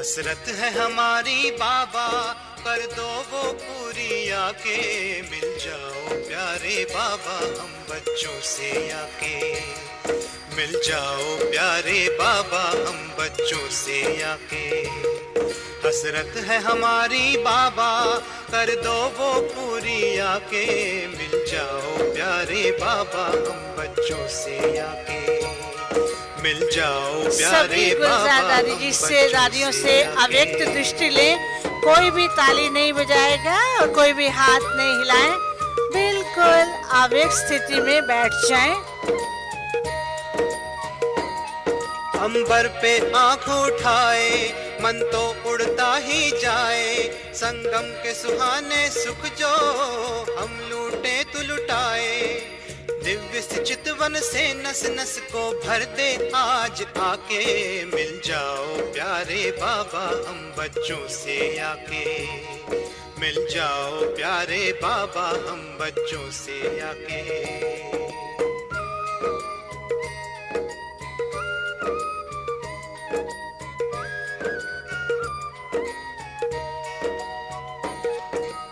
हसरत है हमारी बाबा, कर दो वो पूरी आके। मिल जाओ प्यारे बाबा हम बच्चों से आके। मिल जाओ प्यारे बाबा हम बच्चों से आके। हसरत है हमारी बाबा, कर दो वो पूरी आके। मिल जाओ प्यारे बाबा हम बच्चों से आके। मिल जाओ प्यारे बाबा हम रिश्तेदारियों से अव्यक्त दृष्टि ले। कोई भी ताली नहीं बजाएगा और कोई भी हाथ नहीं हिलाए, बिल्कुल अव्यक्त स्थिति में बैठ जाएं। अंबर पे आंख उठाए, मन तो उड़ता ही जाए। संगम के सुहाने सुख जो हम लूटे तो लुटाए। दिव्य चितवन से नस नस को भर दे आज आके। मिल जाओ प्यारे बाबा हम बच्चों से आके। मिल जाओ प्यारे बाबा हम बच्चों से आके।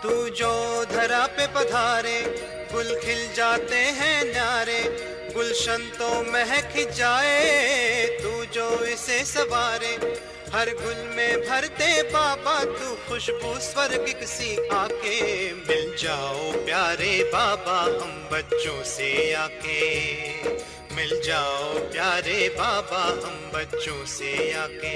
तू जो धरा पे पधारे, गुल खिल जाते हैं न्यारे। गुलशन तो महक जाए, तू जो इसे सवारे। हर गुल में भरते बाबा तू खुशबू स्वर्गिक सी आके। मिल जाओ प्यारे बाबा हम बच्चों से आके। मिल जाओ प्यारे बाबा हम बच्चों से आके।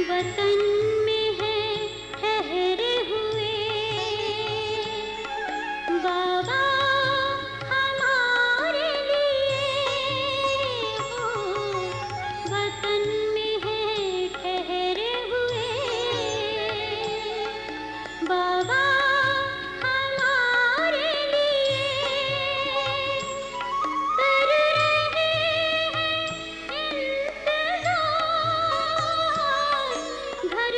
वतन में है ठहरे हुए बाबा हमारे लिए हो, वतन में है ठहरे हुए बाबा हमारे लिए कर रहे हैं इंतजार घर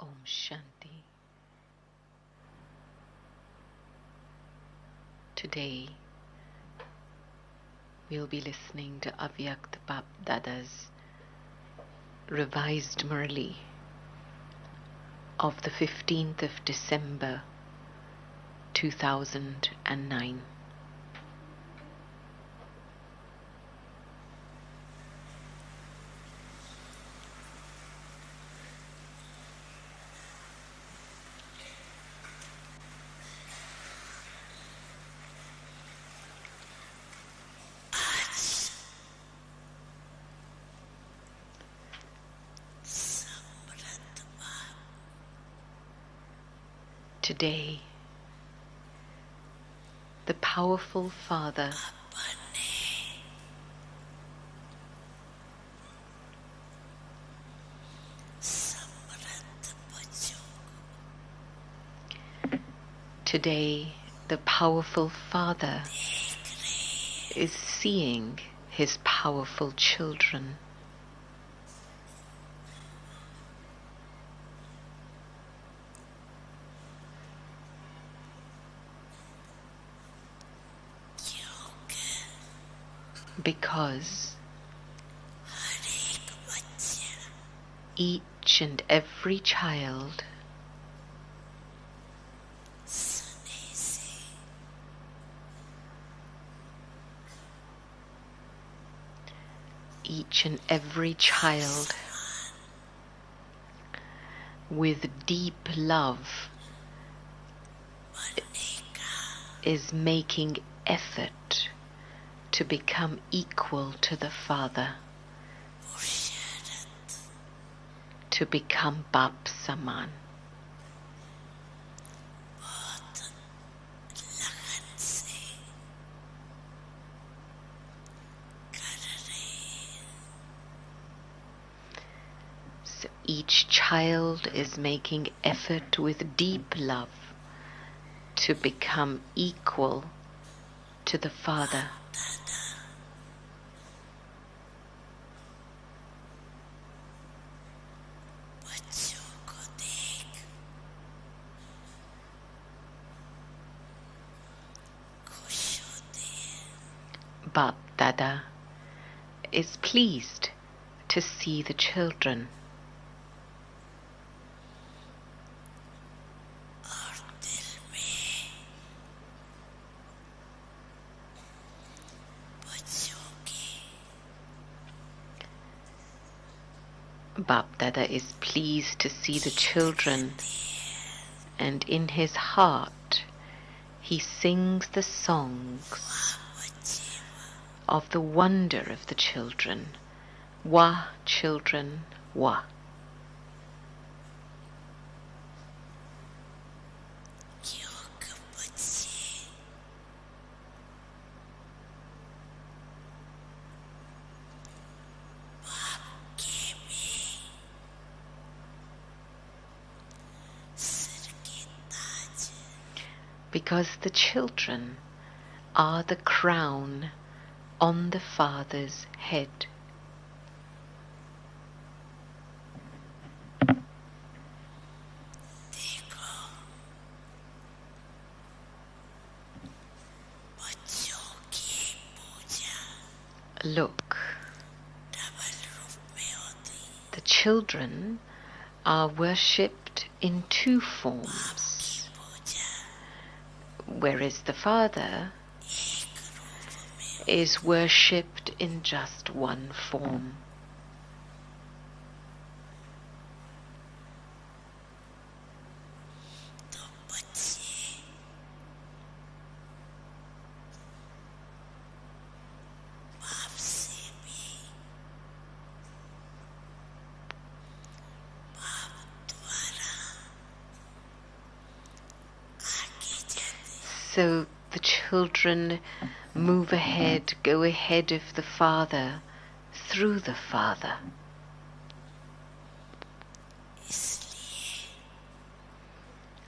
Om Shanti. Today we'll be listening to Avyakt Bap Dada's revised Murli of the 15th of December 2009. Today, the powerful Father Today, the powerful Father is seeing his powerful children. Because each and every child with deep love is making effort to become equal to the Father, to become Bap Saman. So each child is making effort with deep love to become equal to the Father. Bap Dada is pleased to see the children. Bap Dada is pleased to see the children, and in his heart he sings the songs of the wonder of the children. Wah, children, wah. Because the children are the crown on the Father's head. Look, the children are worshipped in two forms, whereas the Father is worshipped in just one form. So the children move ahead, go ahead of the Father, through the Father.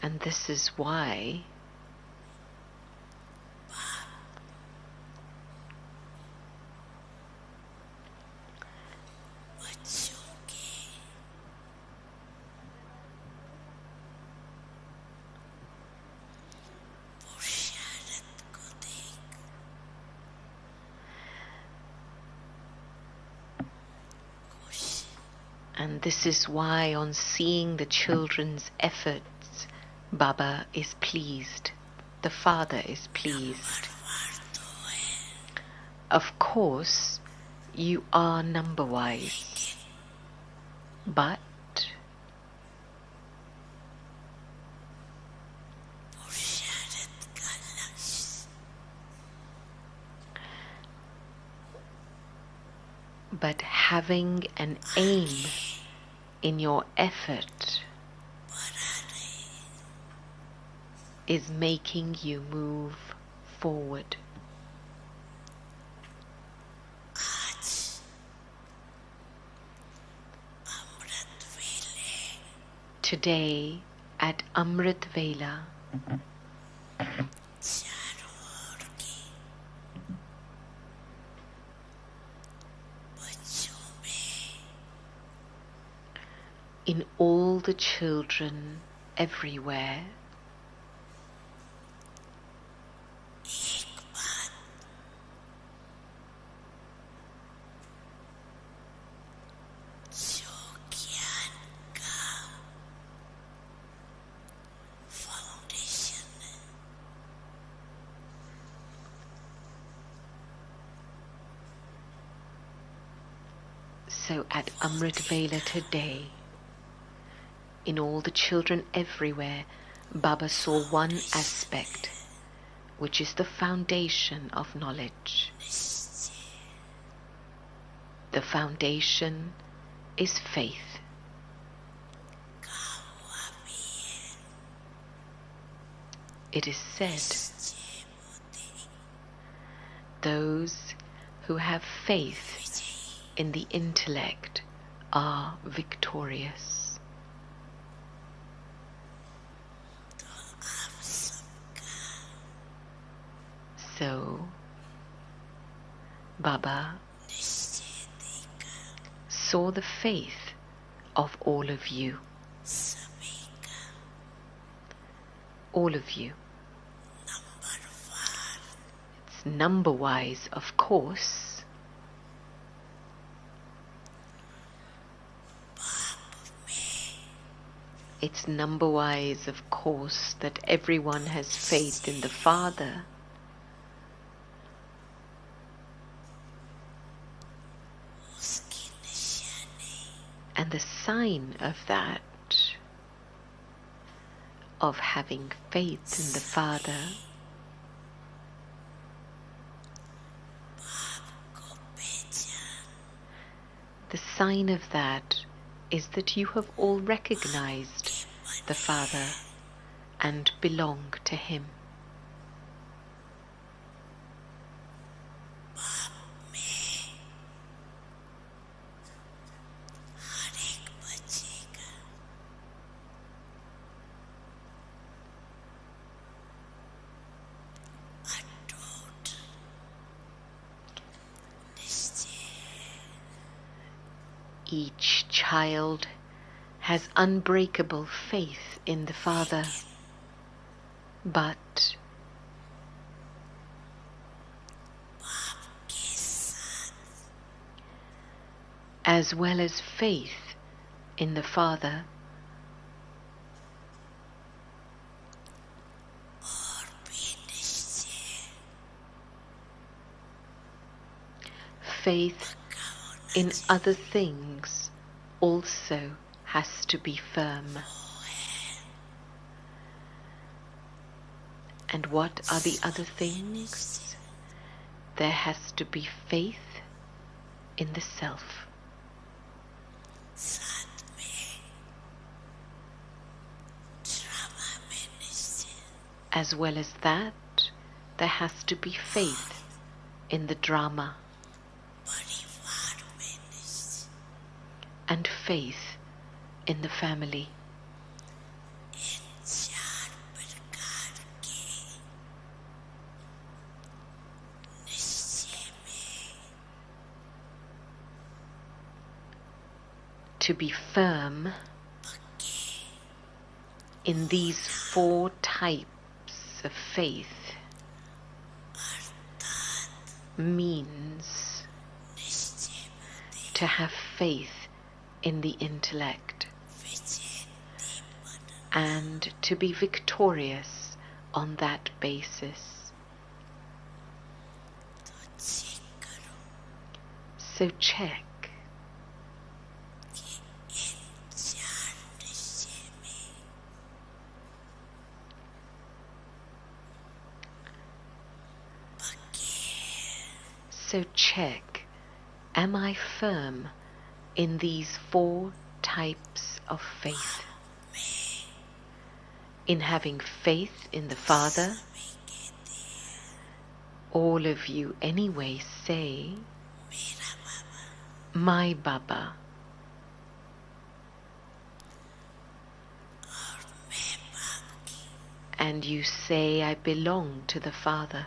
And this is why And this is why, on seeing the children's efforts, Baba is pleased. The Father is pleased. Of course, you are number-wise, but having an aim in your effort is making you move forward. Today at Amrit Vela, in all the children everywhere, so at Amrit Vela today, in all the children everywhere, Baba saw one aspect, which is the foundation of knowledge. The foundation is faith. It is said, those who have faith in the intellect are victorious. So, Baba saw the faith of all of you. All of you. It's number-wise, of course. It's number-wise, of course, that everyone has faith in the Father. And the sign of that, of having faith in the Father, the sign of that is that you have all recognized the Father and belong to Him. Each child has unbreakable faith in the Father, but as well as faith in the Father, faith in other things also has to be firm. And what are the other things? There has to be faith in the self. As well as that, there has to be faith in the drama. And faith in the family. To be firm in these 4 types of faith means to have faith in the intellect, and to be victorious on that basis. So check am I firm in these 4 types of faith? In having faith in the Father, all of you anyway say, my Baba. And you say, I belong to the Father.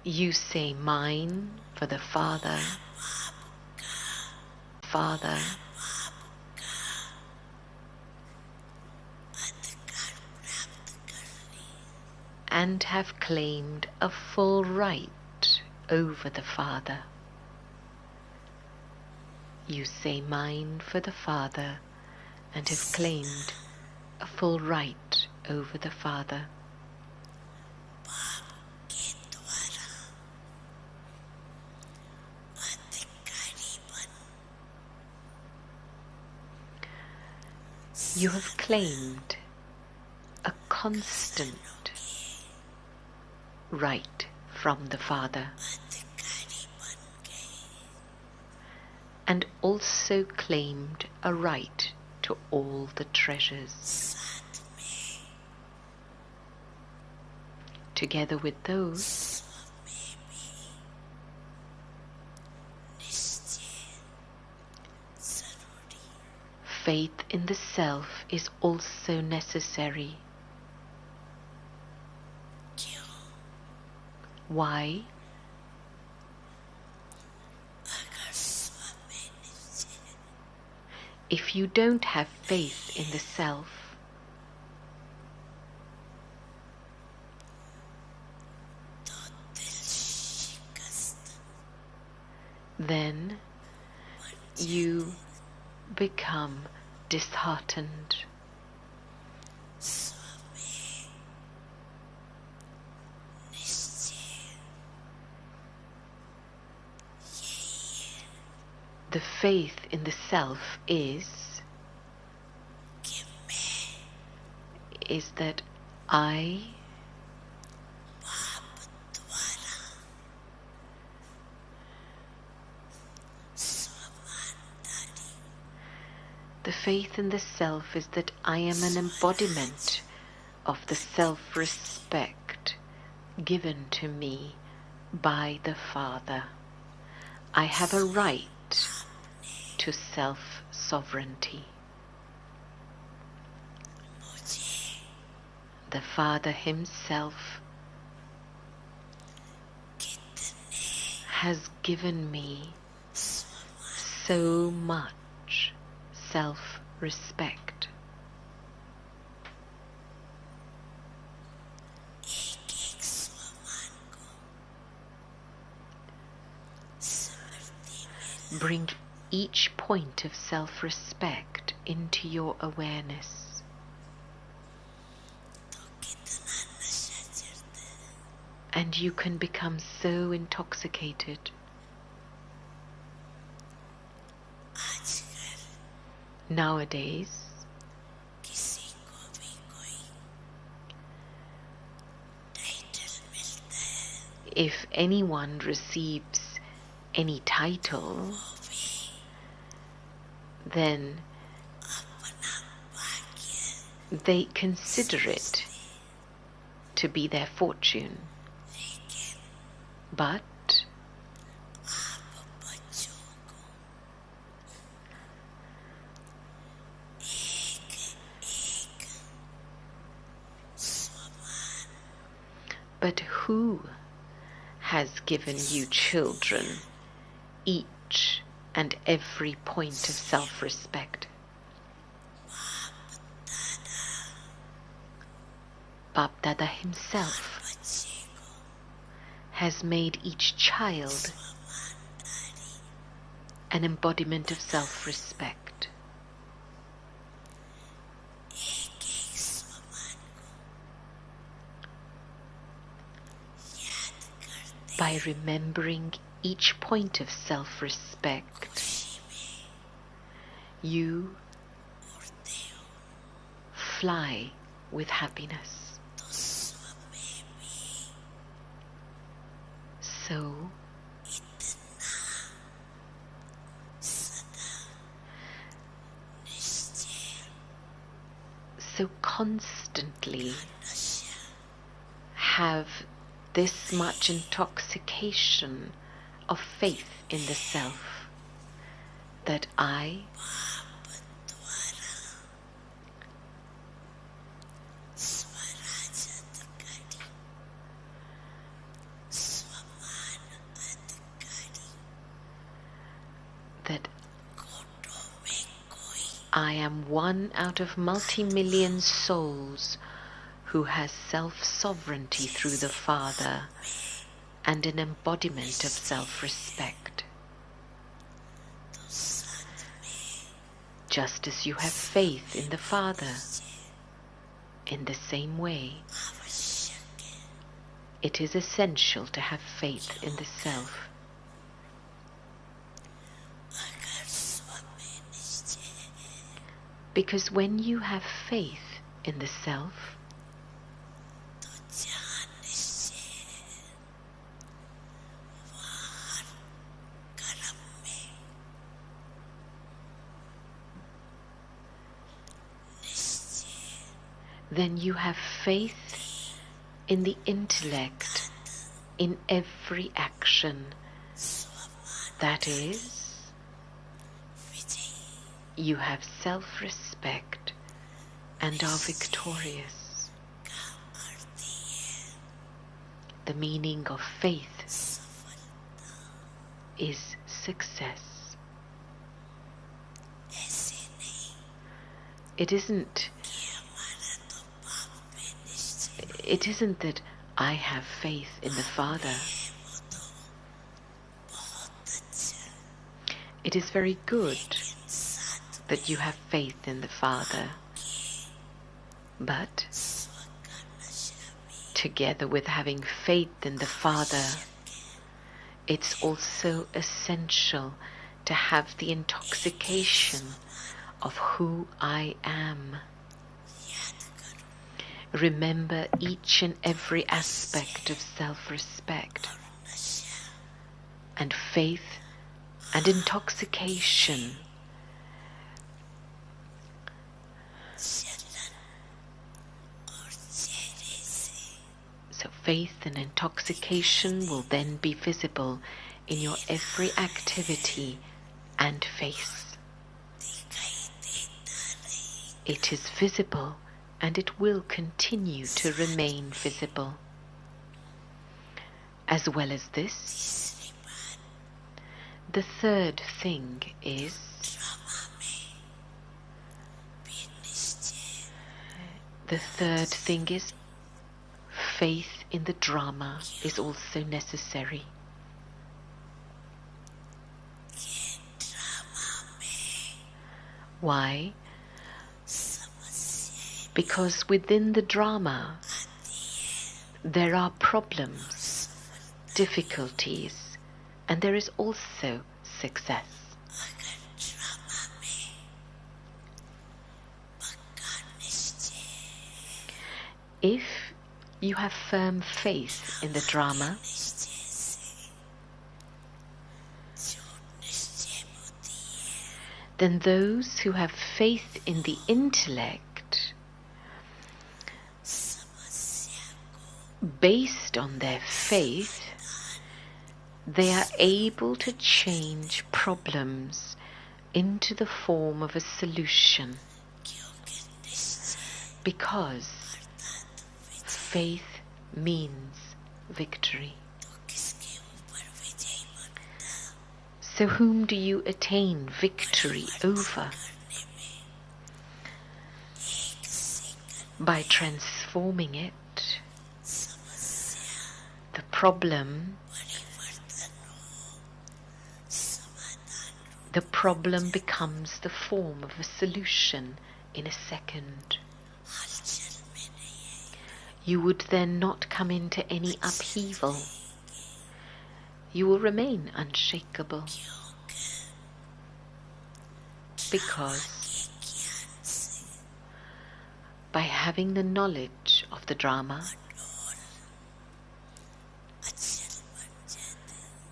You say mine for the Father, Father, and have claimed a full right over the Father. You say mine for the Father and have claimed a full right over the Father. You have claimed a constant right from the Father, and also claimed a right to all the treasures. Together with those, faith in the self is also necessary. Why? If you don't have faith in the self, then you become disheartened. The faith in the self is that I The faith in the self is that I am an embodiment of the self-respect given to me by the Father. I have a right to self-sovereignty. The Father himself has given me so much self-respect. Bring each point of self-respect into your awareness. And you can become so intoxicated. Nowadays, if anyone receives any title, then they consider it to be their fortune. But who has given you children each and every point of self-respect? Bap Dada himself has made each child an embodiment of self-respect. By remembering each point of self-respect, you fly with happiness. So constantly have this much intoxication of faith in the self that I am one out of multi-million souls who has self-sovereignty through the Father and an embodiment of self-respect. Just as you have faith in the Father, in the same way, it is essential to have faith in the self. Because when you have faith in the self, then you have faith in the intellect in every action. That is, you have self-respect and are victorious. The meaning of faith is success. It isn't that I have faith in the Father. It is very good that you have faith in the Father, but together with having faith in the Father, it's also essential to have the intoxication of who I am. Remember each and every aspect of self-respect and faith and intoxication. So faith and intoxication will then be visible in your every activity and face. It is visible and it will continue to remain visible. As well as this, the third thing is faith in the drama is also necessary. Why? Because within the drama there are problems, difficulties, and there is also success. If you have firm faith in the drama, then those who have faith in the intellect, based on their faith, they are able to change problems into the form of a solution, because faith means victory. So whom do you attain victory over? By transforming it, the the problem becomes the form of a solution in a second. You would then not come into any upheaval. You will remain unshakable because by having the knowledge of the drama,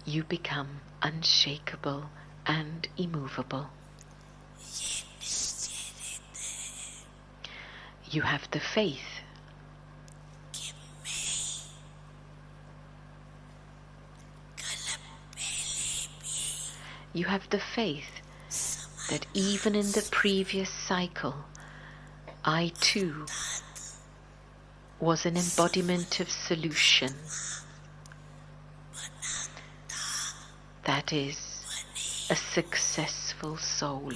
you become unshakable and immovable. You have the faith that even in the previous cycle, I too was an embodiment of solution. That is, a successful soul.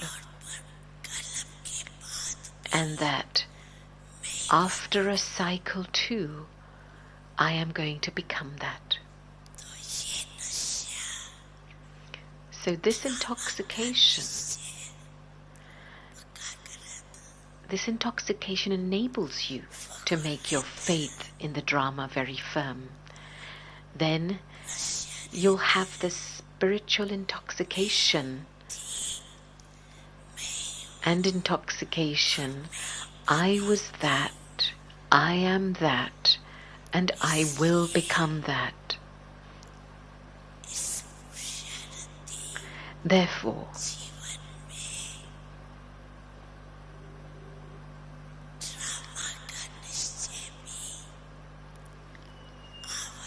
And that after a cycle too, I am going to become that. So this intoxication enables you to make your faith in the drama very firm. Then you'll have this spiritual intoxication. And intoxication, I was that, I am that, and I will become that. Therefore,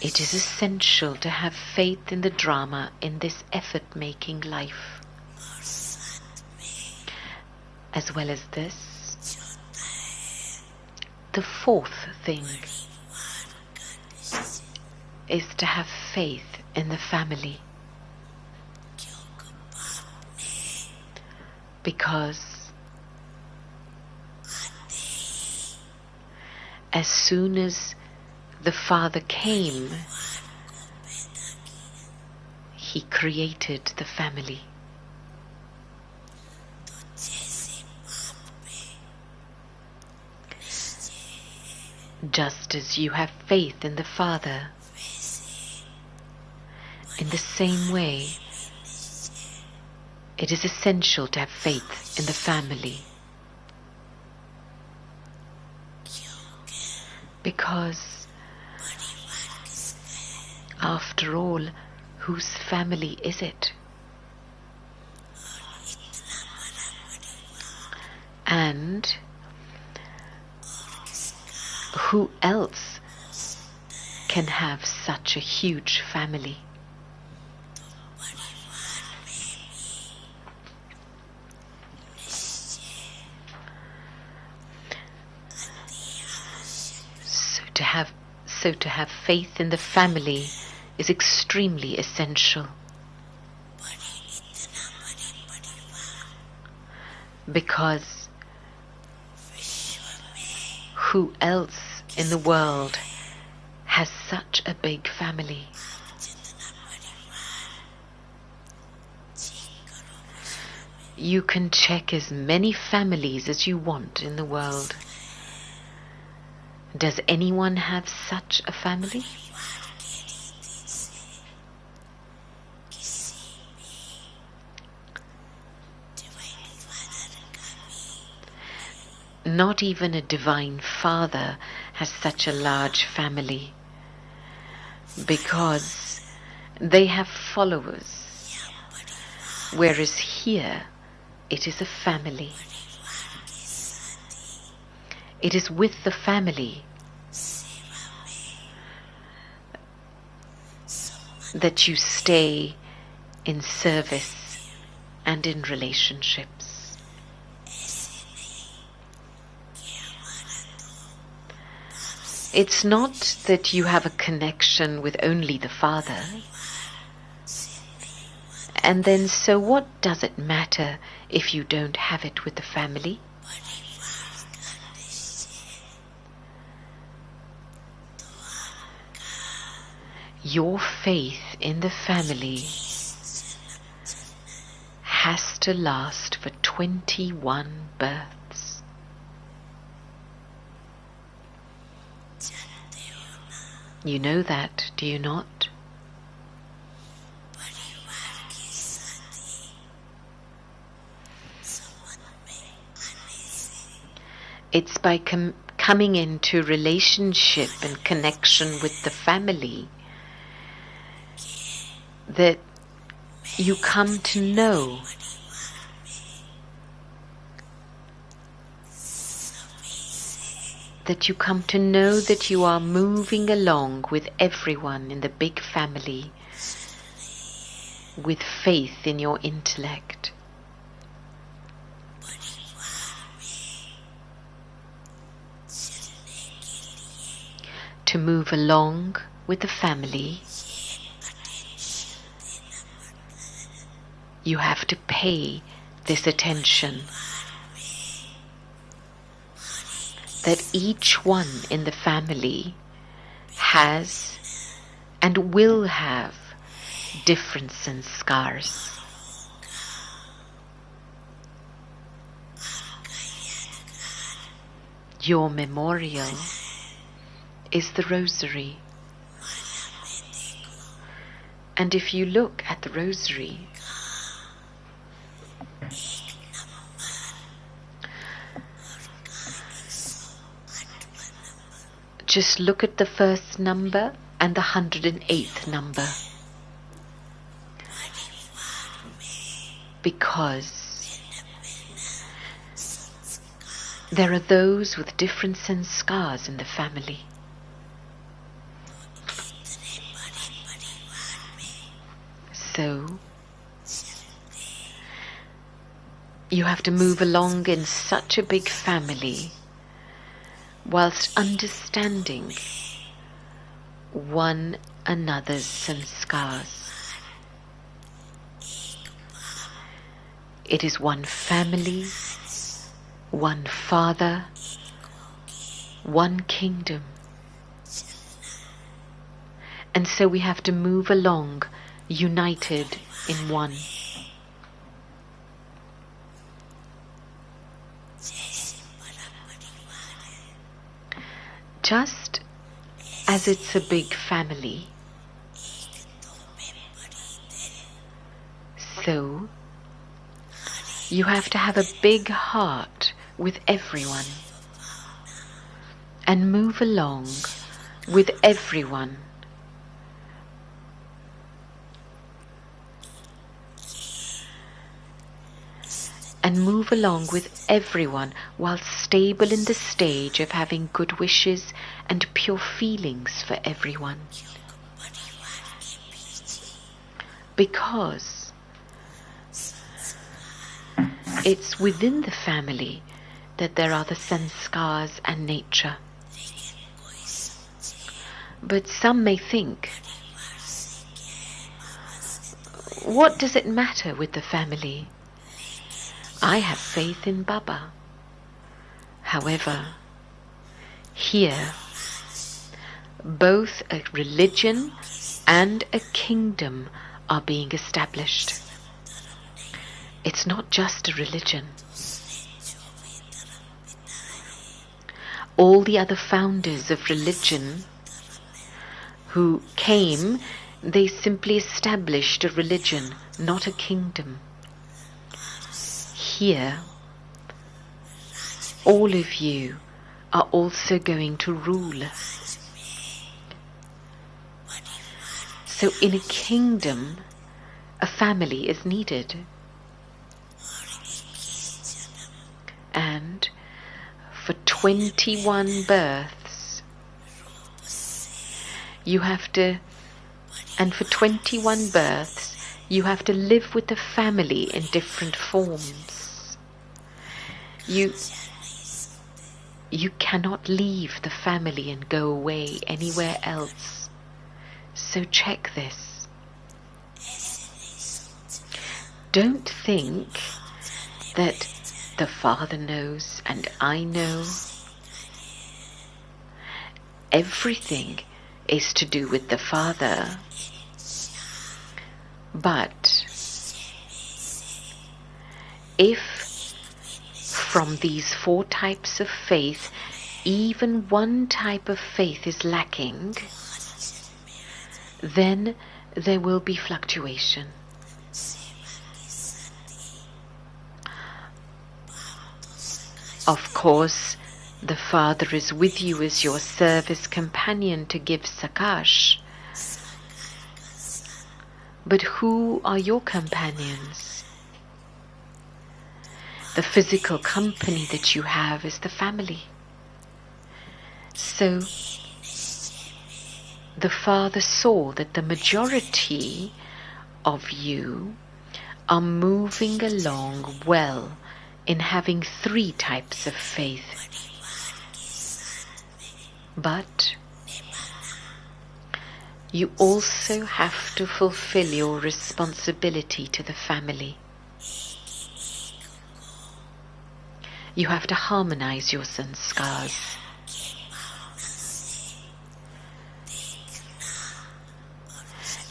it is essential to have faith in the drama in this effort-making life. As well as this, the fourth thing is to have faith in the family. Because as soon as the Father came, He created the family. Just as you have faith in the Father, in the same way, it is essential to have faith in the family. Because, after all, whose family is it? And who else can have such a huge family? So to have faith in the family is extremely essential. Because who else in the world has such a big family? You can check as many families as you want in the world. Does anyone have such a family? Not even a divine father has such a large family, because they have followers, whereas here it is a family. It is with the family that you stay in service and in relationships. It's not that you have a connection with only the Father, and then so what does it matter if you don't have it with the family? your faith in the family has to last for 21 births. You know that, do you not? It's by coming into relationship and connection with the family that you come to know that you are moving along with everyone in the big family with faith in your intellect. To move along with the family, you have to pay this attention that each one in the family has and will have different sanskars. Your memorial is the rosary. And if you look at the rosary, just look at the first number and the 108th number. Because there are those with different sanskars in the family. So, you have to move along in such a big family whilst understanding one another's sanskars. It is one family, one father, one kingdom. And so we have to move along united in one. Just as it's a big family, so you have to have a big heart with everyone and move along with everyone. And move along with everyone while stable in the stage of having good wishes and pure feelings for everyone. Because it's within the family that there are the sanskars and nature. But some may think, what does it matter with the family? I have faith in Baba. However, here, both a religion and a kingdom are being established. It's not just a religion. All the other founders of religion who came, they simply established a religion, not a kingdom. Here, all of you are also going to rule. So in a kingdom, a family is needed. And for 21 births, you have to live with the family in different forms. You cannot leave the family and go away anywhere else. So check this. Don't think that the Father knows and I know. Everything is to do with the Father. But if from these 4 types of faith, even one type of faith is lacking, then there will be fluctuation. Of course, the Father is with you as your service companion to give sakash. But who are your companions? The physical company that you have is the family. So, the Father saw that the majority of you are moving along well in having 3 types of faith. But you also have to fulfill your responsibility to the family. You have to harmonize your sanskars.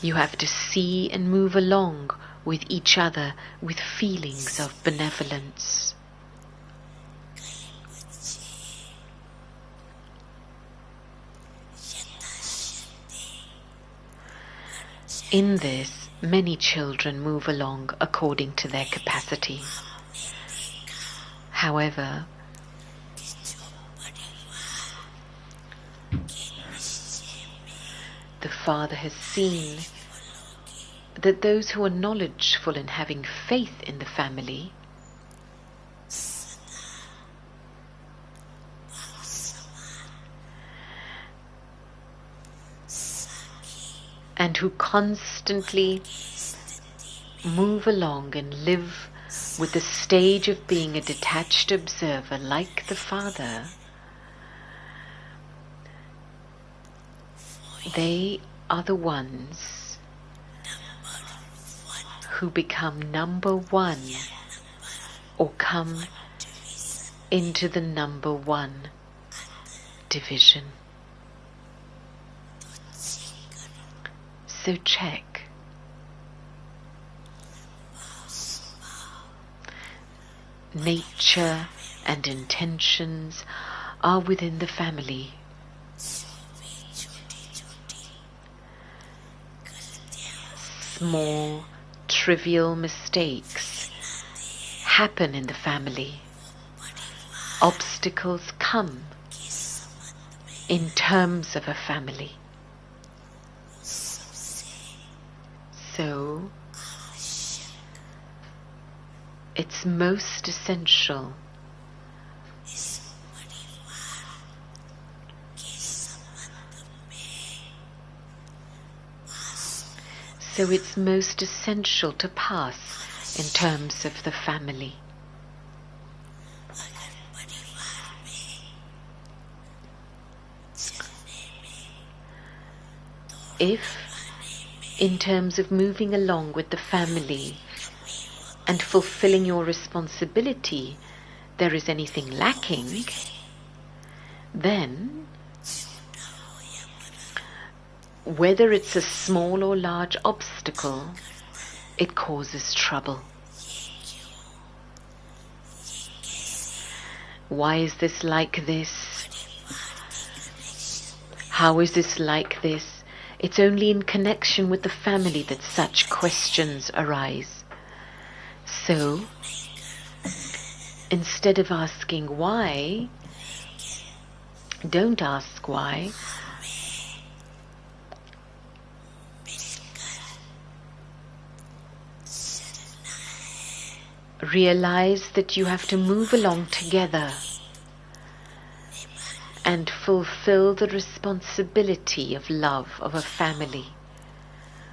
You have to see and move along with each other with feelings of benevolence. In this, many children move along according to their capacity. However, the Father has seen that those who are knowledgeful and having faith in the family and who constantly move along and live with the stage of being a detached observer like the Father, they are the ones who become number 1 or come into the number 1 division. So check. Nature and intentions are within the family. Small, trivial mistakes happen in the family. Obstacles come in terms of a family. So, it's most essential to pass in terms of the family. If, in terms of moving along with the family and fulfilling your responsibility, there is anything lacking, then whether it's a small or large obstacle, it causes trouble. Why is this like this? How is this like this? It's only in connection with the family that such questions arise. So, instead of asking why, don't ask why. Realize that you have to move along together and fulfill the responsibility of love of a family.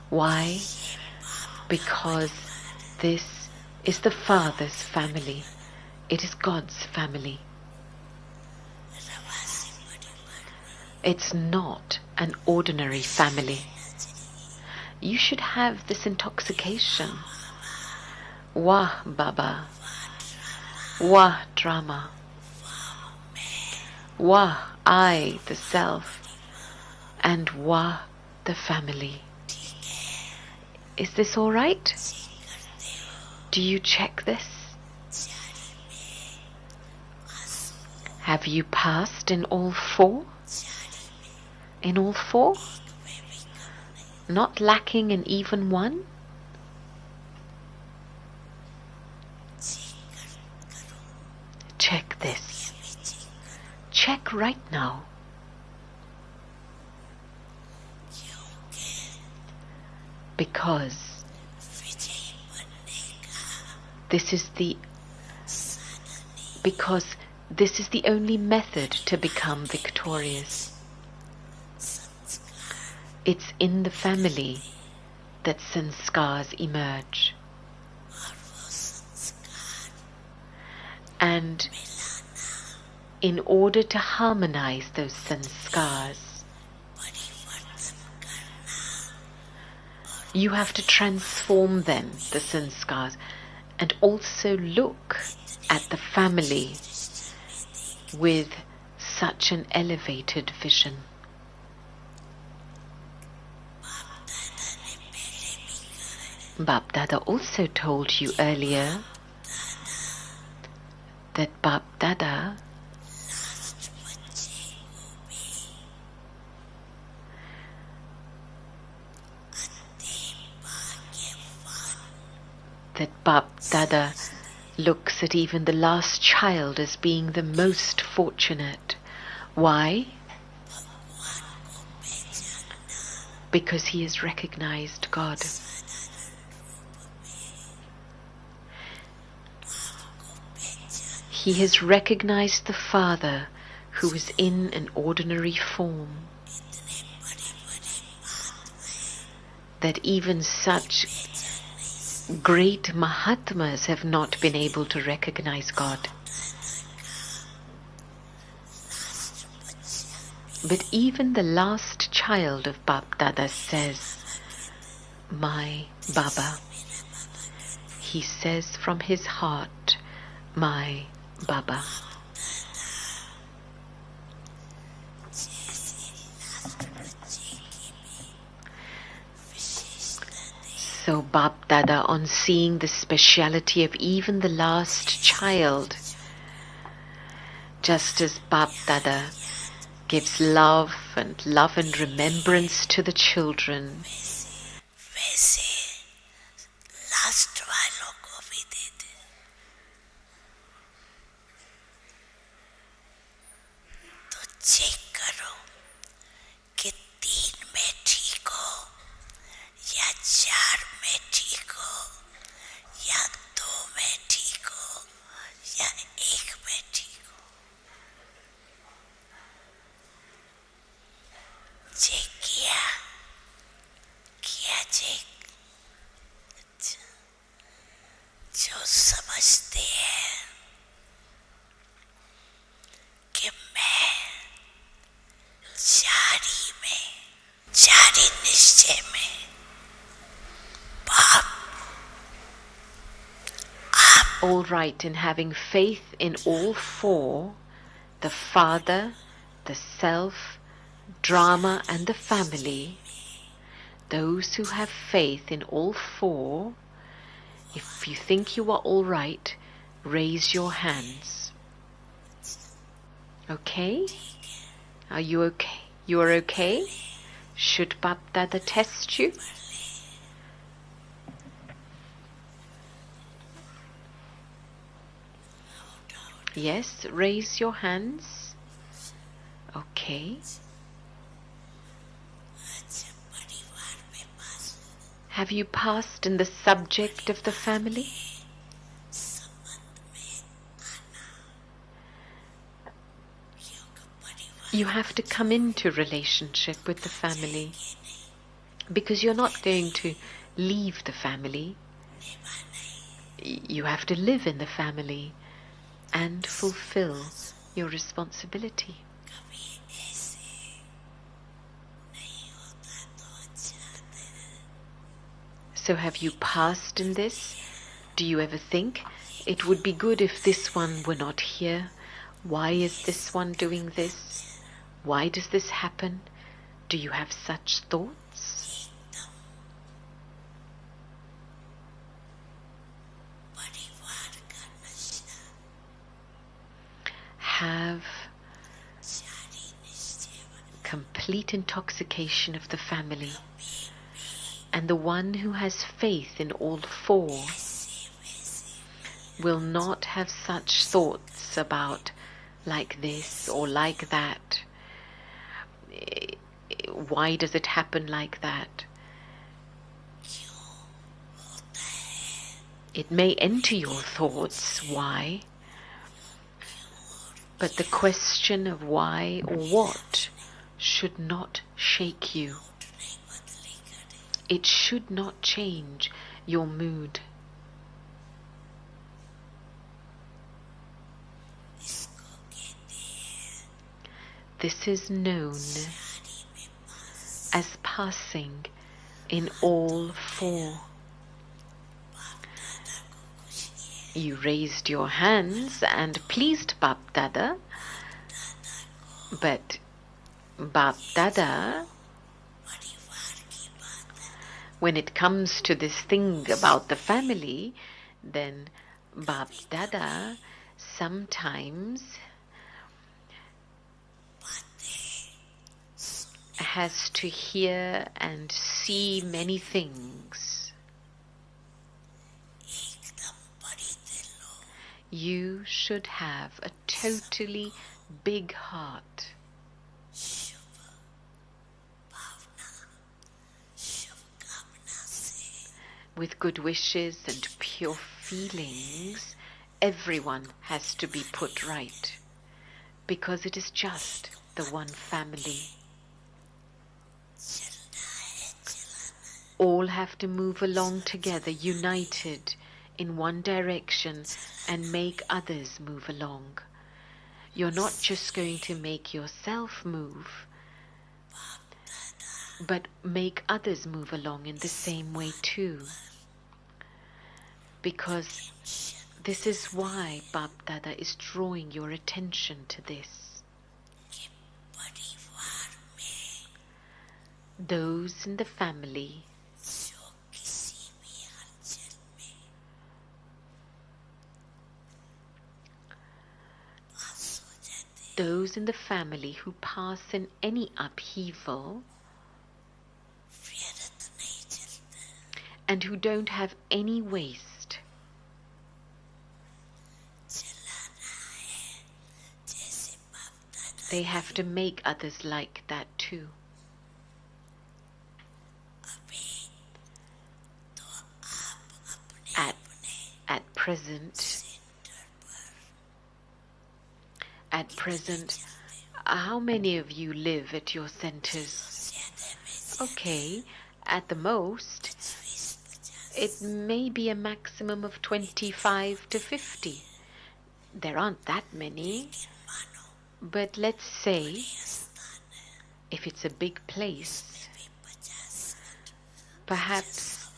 Why? Because this is the Father's family. It is God's family. It's not an ordinary family. You should have this intoxication. Wah Baba, Wah Drama, Wah I, the Self, and Wa, the family. Is this all right? Do you check this? Have you passed in all four? In all four? Not lacking in even one? Check this. Check right now. Because this is the only method to become victorious. It's in the family that sanskars emerge. And in order to harmonize those sanskars, you have to transform them, the sanskars, and also look at the family with such an elevated vision. Bap Dada also told you earlier that Bap Dada looks at even the last child as being the most fortunate. Why? Because he has recognized God. He has recognized the Father who is in an ordinary form. That even such great Mahatmas have not been able to recognize God. But even the last child of Bap Dada says, "My Baba." He says from his heart, "My Baba." So Bap Dada, on seeing the speciality of even the last child, just as Bap Dada gives love and remembrance to the children, last वालों को भी दे दे। तो check करो कि 3 में ठीक हो या 4 में ठीक हो या 2 में ठीक हो या 1 में ठीक हो। चेक किया चेक। जो समझते हैं कि मैं जारी निश्चय में बाप all right in having faith in all four, the Father, the Self, Drama and the family. Those who have faith in all four, if you think you are all right, raise your hands. Okay? Are you okay? You are okay? Should Bap Dada test you? Yes, raise your hands. Okay. Have you passed in the subject of the family? You have to come into relationship with the family because you're not going to leave the family. You have to live in the family and fulfill your responsibility. So have you passed in this? Do you ever think it would be good if this one were not here? Why is this one doing this? Why does this happen? Do you have such thoughts? Have complete intoxication of the family, and the one who has faith in all four will not have such thoughts about like this or like that. Why does it happen like that? It may enter your thoughts, why? But the question of why or what should not shake you. It should not change your mood. This is known as passing in all four. You raised your hands and pleased Bap Dada, but Bap Dada, when it comes to this thing about the family, then Bap Dada sometimes has to hear and see many things. You should have a totally big heart. With good wishes and pure feelings, everyone has to be put right, because it is just the one family. All have to move along together, united in one direction, and make others move along. You're not just going to make yourself move, but make others move along in the same way too. Because this is why Bap Dada is drawing your attention to this. Those in the family who pass in any upheaval and who don't have any waste, they have to make others like that too. At present, how many of you live at your centers? Okay, at the most, it may be a maximum of 25 to 50. There aren't that many, but let's say, if it's a big place, perhaps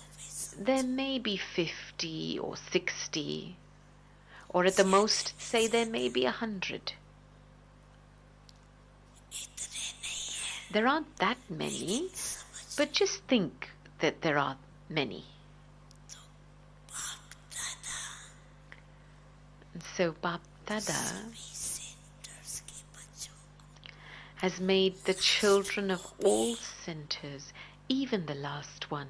there may be 50 or 60, or at the most, say there may be 100. There aren't that many, but just think that there are many. And so Bap Dada has made the children of all centers, even the last one,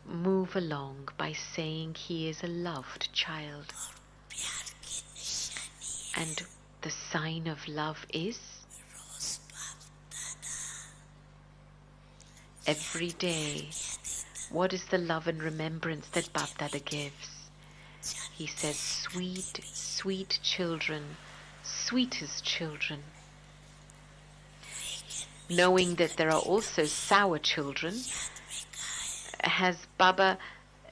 move along by saying he is a loved child. And the sign of love is every day. What is the love and remembrance that Bap Dada gives? He says, sweet, sweet children, sweetest children. Knowing that there are also sour children, has Baba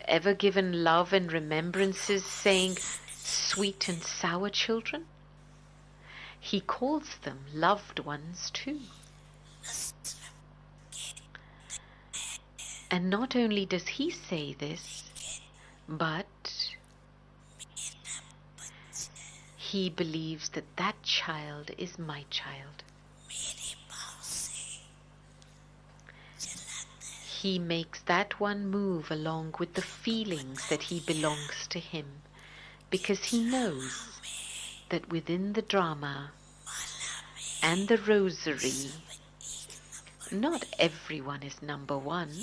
ever given love and remembrances saying sweet and sour children? He calls them loved ones too. And not only does he say this, but he believes that that child is my child. मेरे पाँव से चलाता है. He makes that one move along with the feelings that he belongs to him, because he knows that within the drama and the rosary, not everyone is number one,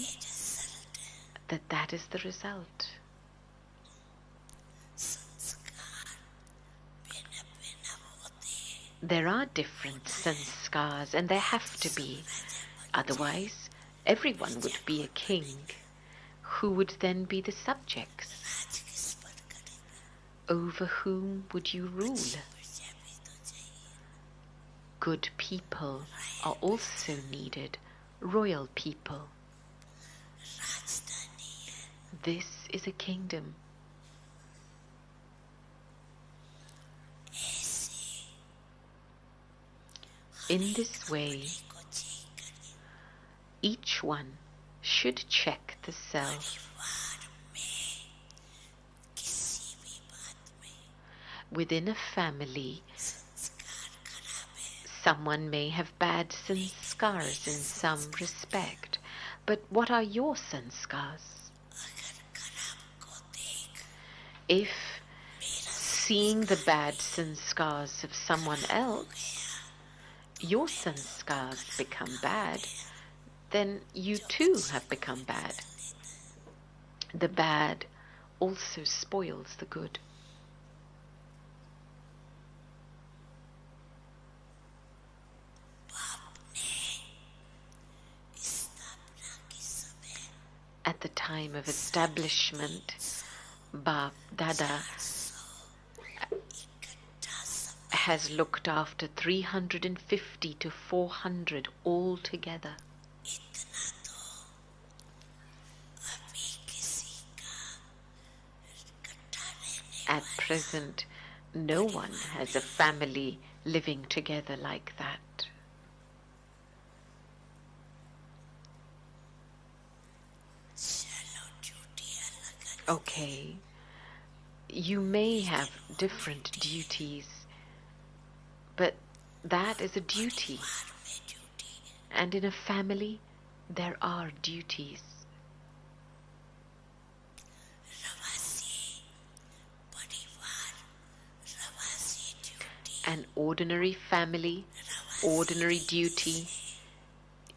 that is the result. संस्कार भिन्न भिन्न होते हैं. There are different sanskars, and there have to be. Otherwise, everyone would be a king. Who would then be the subjects? राज किस पर करेंगे? Over whom would you rule? प्रजा भी तो चाहिए. Good people are also needed, royal people. राजधानी है. This is a kingdom. ऐसे In this way, को चेक करें. each one should check the self. परिवार में किसी भी बात में Within a family, संस्कार खराब है. someone may have bad sanskars in some respect, but what are your sanskars? अगर खराब को देख If seeing the bad sanskars of someone else, your sanskars become bad, then you too have become bad. The bad also spoils the good. बाप ने स्थापना के समय At the time of establishment, Bap Dada इकट्ठा सब has looked after 350 to 400 altogether. इतना तो अभी किसी का इकट्ठा रहने At present, no one has a family living together like that. चलो ड्यूटी अलग अलग Okay, you may have different duties, but that is a duty. परिवार में duty And in a family, there are duties. रवासी परिवार रवासी duty An ordinary family, ordinary duty.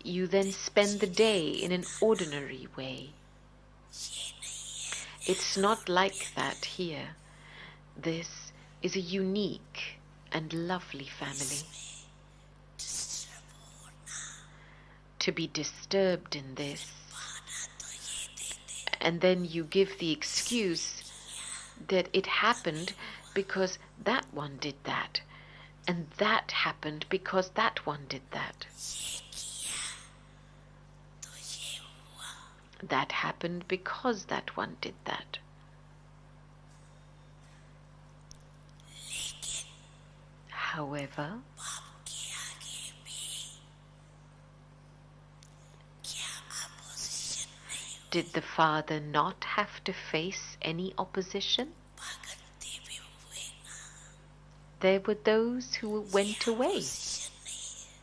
You then spend the day in an ordinary way. ये नहीं है. It's not like that here. This is a unique and lovely family. Disturb होना To be disturbed in this, बहाना तो ये देते and then you give the excuse that it happened because that one did that, and that happened because that one did that. ये किया तो ये हुआ. That happened because that one did that. लेकिन However, बाप के आगे भी क्या अपोजिशन नहीं did the father not have to face any opposition? भागते भी हुए ना. There were those who went away. Opposition नहीं है.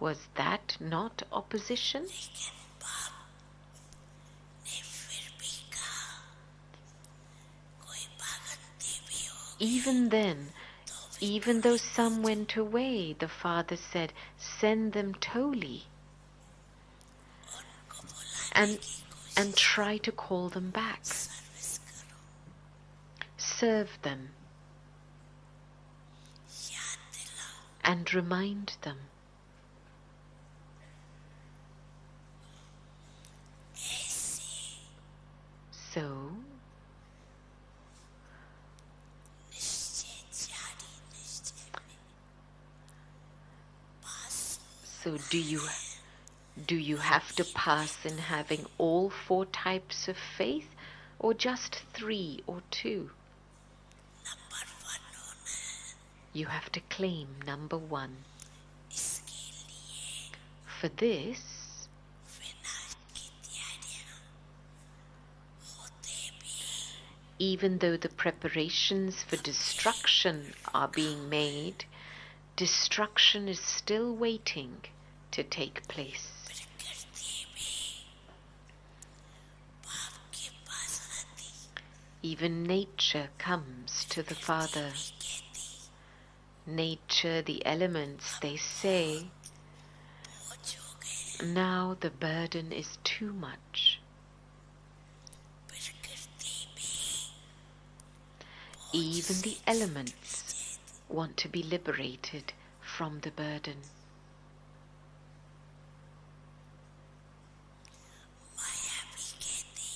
Was that not opposition? लेकिन बाप ने फिर भी कहा कोई भागते भी हो Even then, even though some went away, the father said, send them totally उनको बुलाने and, की कोशिश and try to call them back. Service करो. Serve them याद दिलाओ. and remind them. ऐसे So, निश्चय जारी निश्चय में पास so do you have to pass in having all 4 types of faith, or just 3 or 2? Number 1 होना है. You have to claim number 1. इसके लिए For this, विनाश की तैयारियां होते भी even though the preparations for destruction are being made, destruction is still waiting to take place. प्रकृति भी बाप के पास आती, Even nature comes to the Father. भी कहती Nature, the elements, they say, बोझ हो गए, now the burden is too much. प्रकृति भी Even the elements want to be liberated from the burden. माया भी कहती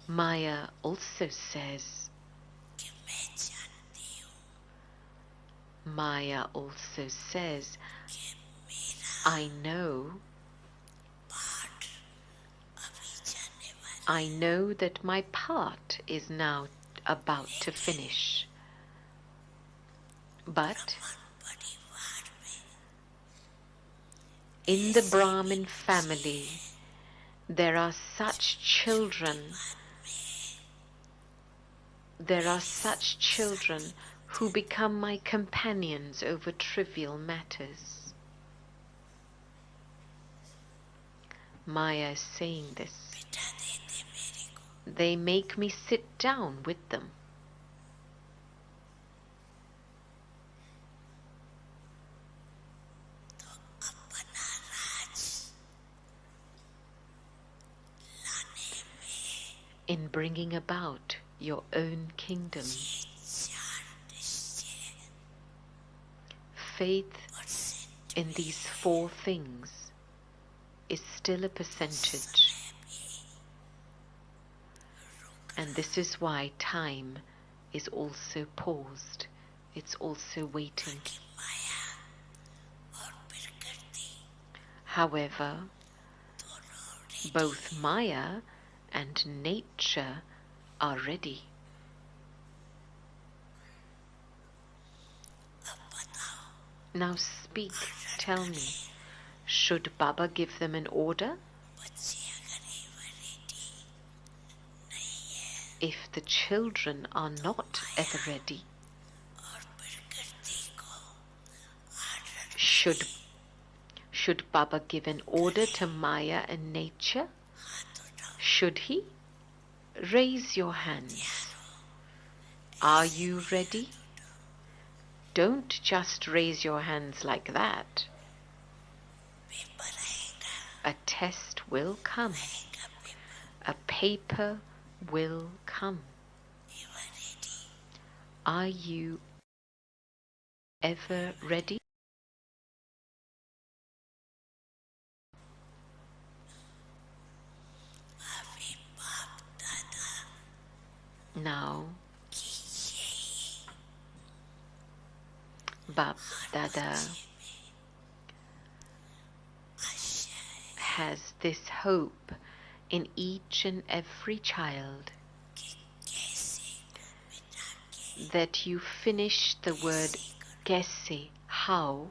Maya also says, कि मैं जानती हूँ Maya also says, कि मेरा I know, पाठ अभी जाने वाला I know that my part is now about to finish. But परिवार में in the Brahmin family, there are such children, who become my companions over trivial matters. Maya is saying this. बिठा देते मेरे को, They make me sit down with them. तो अपना राज लाने में In bringing about your own kingdom, ये चार निश्चय faith और सिद्ध in these four things is still a percentage. And this is why time is also paused. It's also waiting. की माया और प्रकृति However, दोनों both Maya and nature are ready. अब बताओ Now speak, tell me, should Baba give them an order? बच्चे अगर ये ready नहीं है If the children are not ever ready, और प्रकृति को order should Baba give an order to Maya and nature? हाथ उठाओ, Should he? Raise your hands. Are you ready? Don't just raise your hands like that. Paper आएगा, A test will come. आएगा paper, A paper will come. You are ready, Are you ever ready? अभी बाप दादा Now, की यही Bab Dada आशा है has this hope in each and every child कि कैसे को बिना के that you finish the word kaise, how,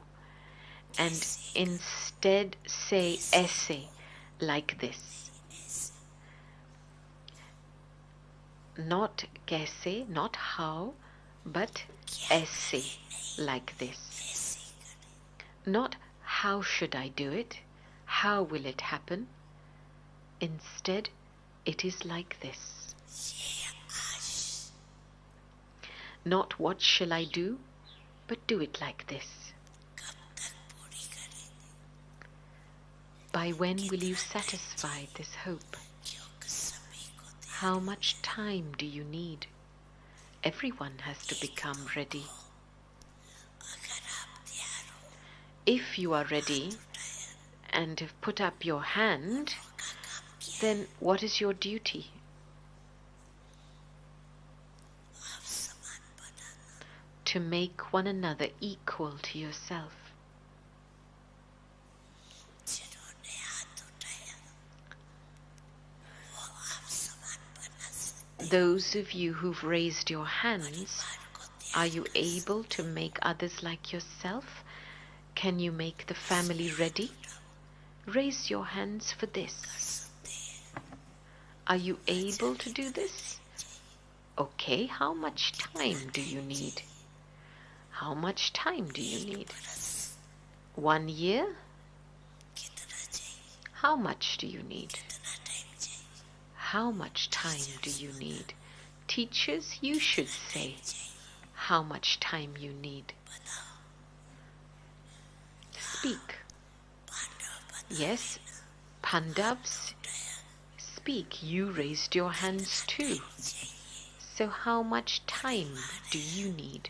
and instead say aise, like this. Not kaise, not how, but aise, like this. ऐसे करें, Not how should I do it? How will it happen? Instead, it is like this. ये आज Not what shall I do, but do it like this. कब तक पूरी करेंगे, By when will you satisfy this hope? क्योंकि सभी को दे How much time do you need? Everyone has to become ready. अगर आप तैयार हो If you are ready and have put up your hand, का काम किया, then what is your duty? आप समान बनाना, To make one another equal to yourself. जिन्होंने हाथ उठाया वो आप समान बना सकते, Those of you who've raised your hands, परिवार को are तैयार you able to make others like yourself? Can you make the family ready? Raise your hands for this. कर सकते हैं, Are you able to do this? Okay, how much time do you need? How much time do you need? 1 year? How much do you need? How much time do you need? Teachers, you should say how much time you need. Speak. Yes, Pandavs, speak. You raised your hands too. So how much time do you need?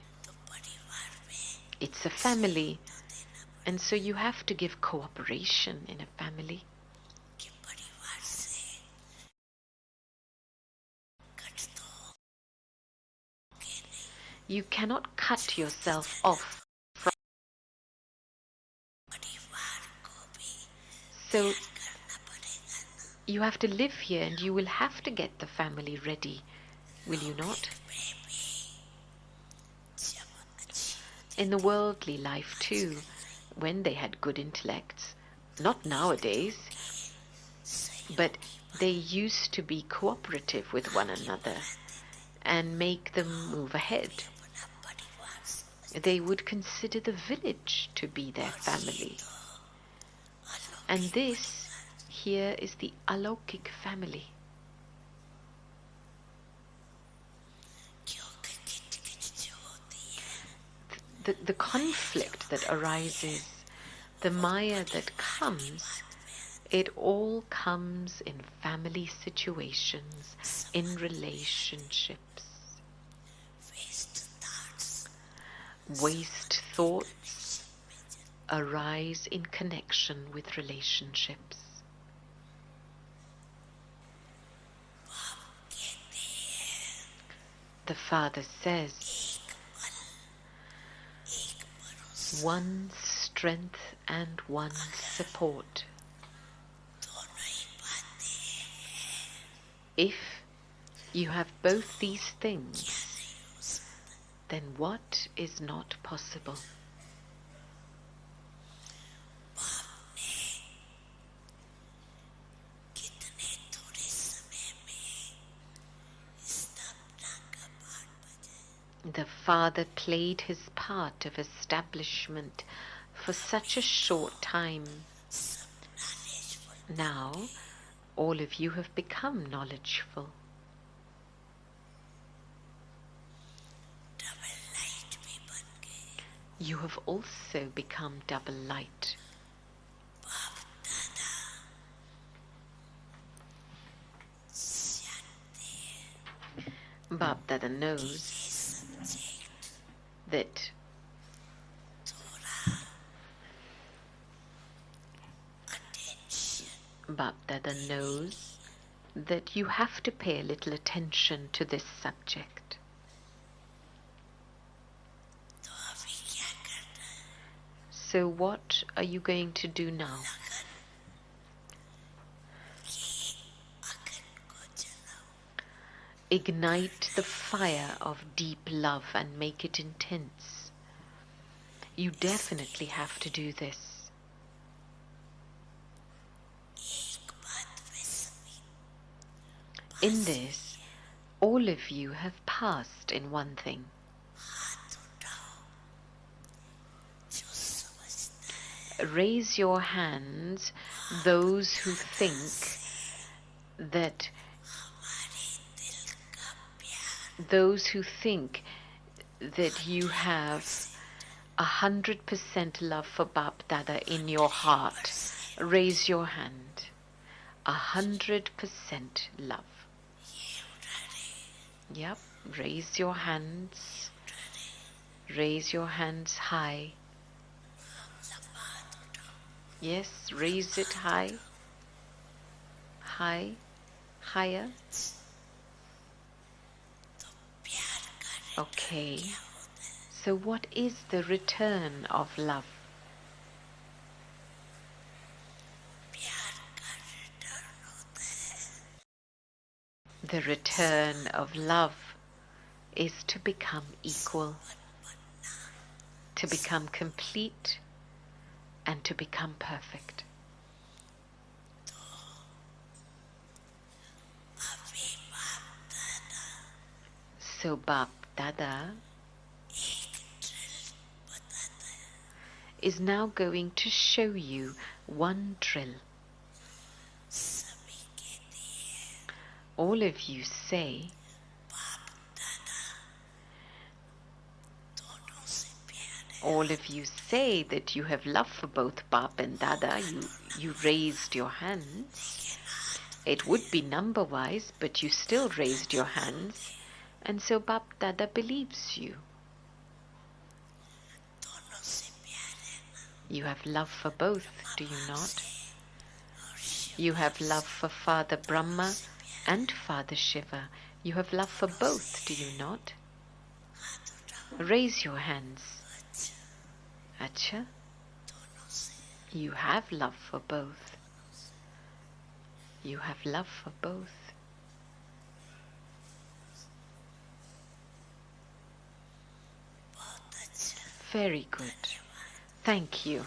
It's a family, and so you have to give cooperation in a family. You cannot cut yourself off from. So you have to live here and you will have to get the family ready, will you not? In the worldly life too, when they had good intellects, not nowadays, but they used to be cooperative with one another and make them move ahead. They would consider the village to be their family. And this here is the Alaukik family. The conflict that arises, the Maya that comes, it all comes in family situations, in relationships. Waste thoughts arise in connection with relationships. The Father says, one strength and one support. If you have both these things, then what is not possible? The Father played his part of establishment for such a short time. Now, all of you have become knowledgeful. You have also become double light. Bab Dada knows that Bab Dada knows that you have to pay a little attention to this subject. So what are you going to do now? Ignite the fire of deep love and make it intense. You definitely have to do this. In this, all of you have passed in one thing. Raise your hands, those who think that you have 100% love for Bap Dada in your heart. Raise your hand. 100% love. Yep, raise your hands. Raise your hands high. Yes, raise it high. High. Higher. Okay. So what is the return of love? The return of love is to become equal, to become complete, and to become perfect. So Bap Dada is now going to show you one drill. All of you say, that you have love for both Bap and Dada. You raised your hands. It would be number-wise, but you still raised your hands. And so Bap Dada believes you. You have love for both, do you not? You have love for Father Brahma and Father Shiva. You have love for both, do you not? Raise your hands. Acha. You have love for both. You have love for both. Very good. Thank you.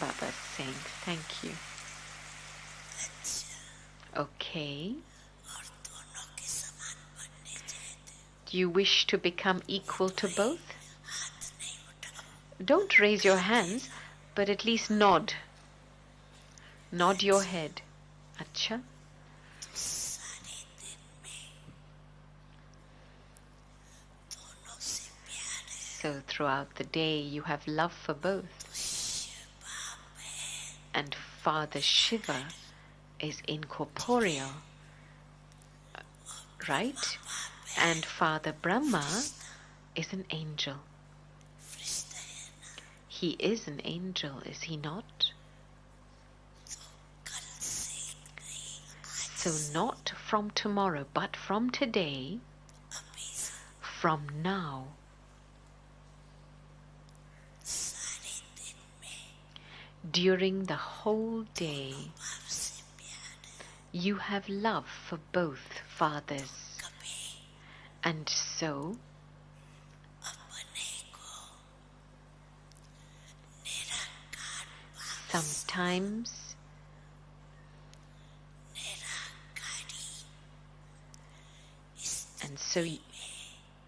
Baba's saying thank you. Okay. Do you wish to become equal to both? Don't raise your hands, but at least nod. Nod your head. Acha. So throughout the day you have love for both. And Father Shiva is incorporeal, right? And Father Brahma is an angel. He is an angel, is he not? So not from tomorrow, but from today, from now, during the whole day, you have love for both fathers. And so, sometimes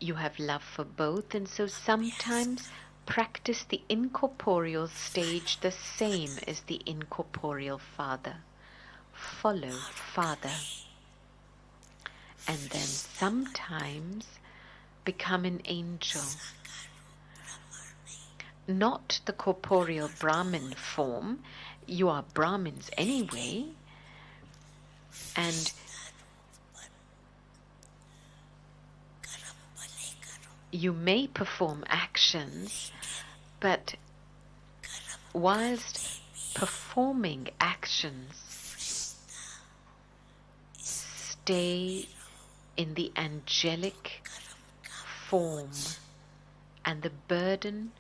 you have love for both, and so sometimes practice the incorporeal stage the same as the incorporeal father. Follow Father. And then sometimes become an angel. Not the corporeal Brahmin form. You are Brahmins anyway. And you may perform actions, but whilst performing actions, stay in the angelic form, and the burden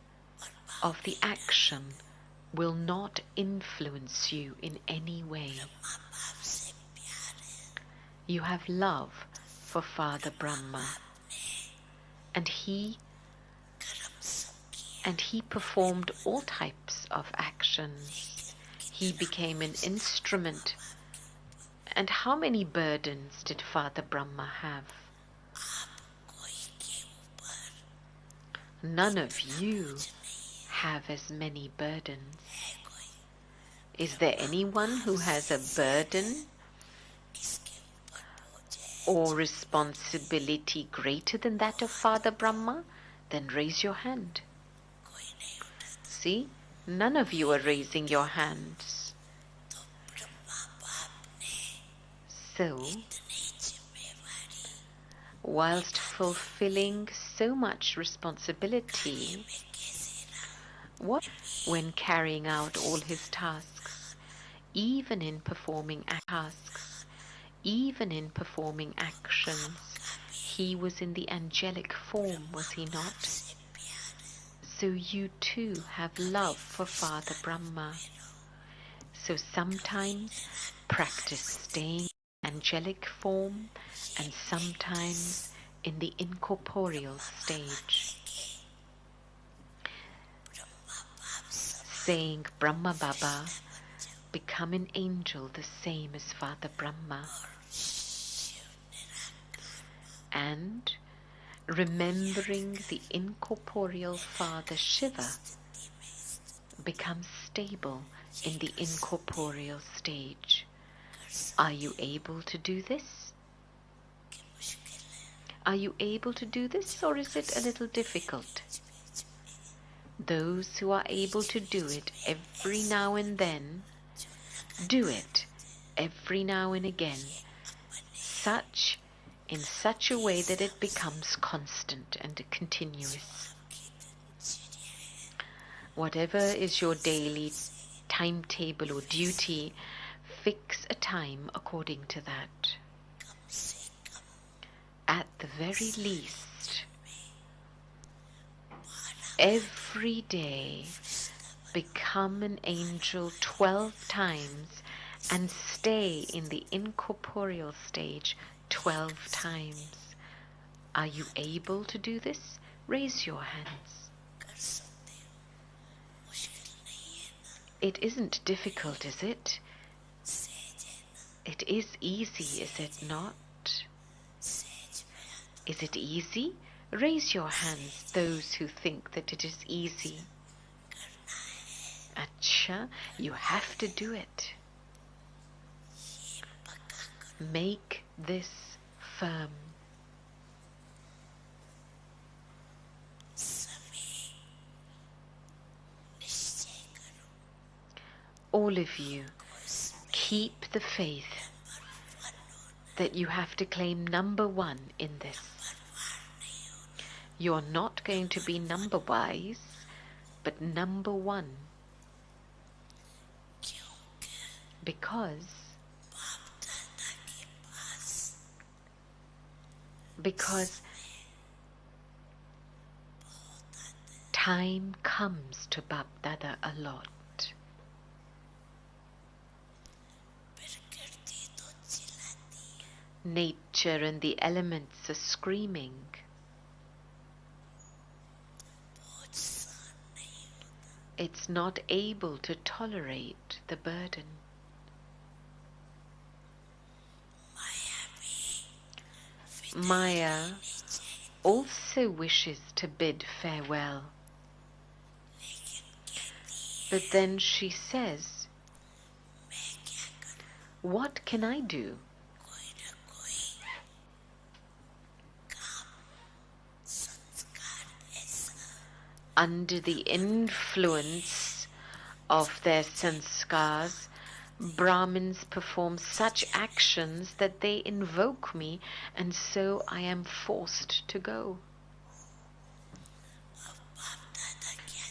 of the action will not influence you in any way. You have love for Father Brahma, and he performed all types of actions. He became an instrument. And how many burdens did Father Brahma have? None of you have as many burdens. Is there anyone who has a burden or responsibility greater than that of Father Brahma? Then raise your hand. See, none of you are raising your hands. So, whilst fulfilling so much responsibility, when carrying out all his tasks, even in performing actions, he was in the angelic form, was he not? So you too have love for Father Brahma. So sometimes practice staying in angelic form, and sometimes in the incorporeal stage. Saying Brahma Baba, become an angel the same as Father Brahma. and remembering the incorporeal father Shiva becomes stable in the incorporeal stage. Are you able to do this? Are you able to do this, or is it a little difficult? Those who are able to do it every now and then, do it every now and again, in such a way that it becomes constant and continuous. Whatever is your daily timetable or duty, fix a time according to that. At the very least, every day become an angel 12 times and stay in the incorporeal stage 12 times. Are you able to do this? Raise your hands. It isn't difficult, is it? It is easy, is it not? Is it easy? Raise your hands, those who think that it is easy. Acha, you have to do it. Make this firm. All of you, keep the faith that you have to claim number one in this. You're not going to be number wise, but number one. Because time comes to Bap Dada a lot. Nature and the elements are screaming. It's not able to tolerate the burden. Maya also wishes to bid farewell. But then she says, what can I do? Under the influence of their sanskars, Brahmins perform such actions that they invoke me, and so I am forced to go.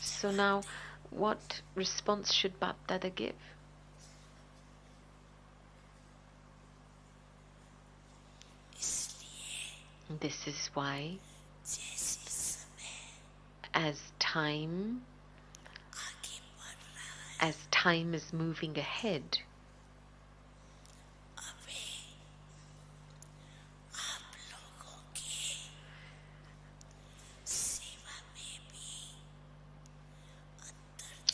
So now, what response should Bap Dada give? This is why, as time is moving ahead,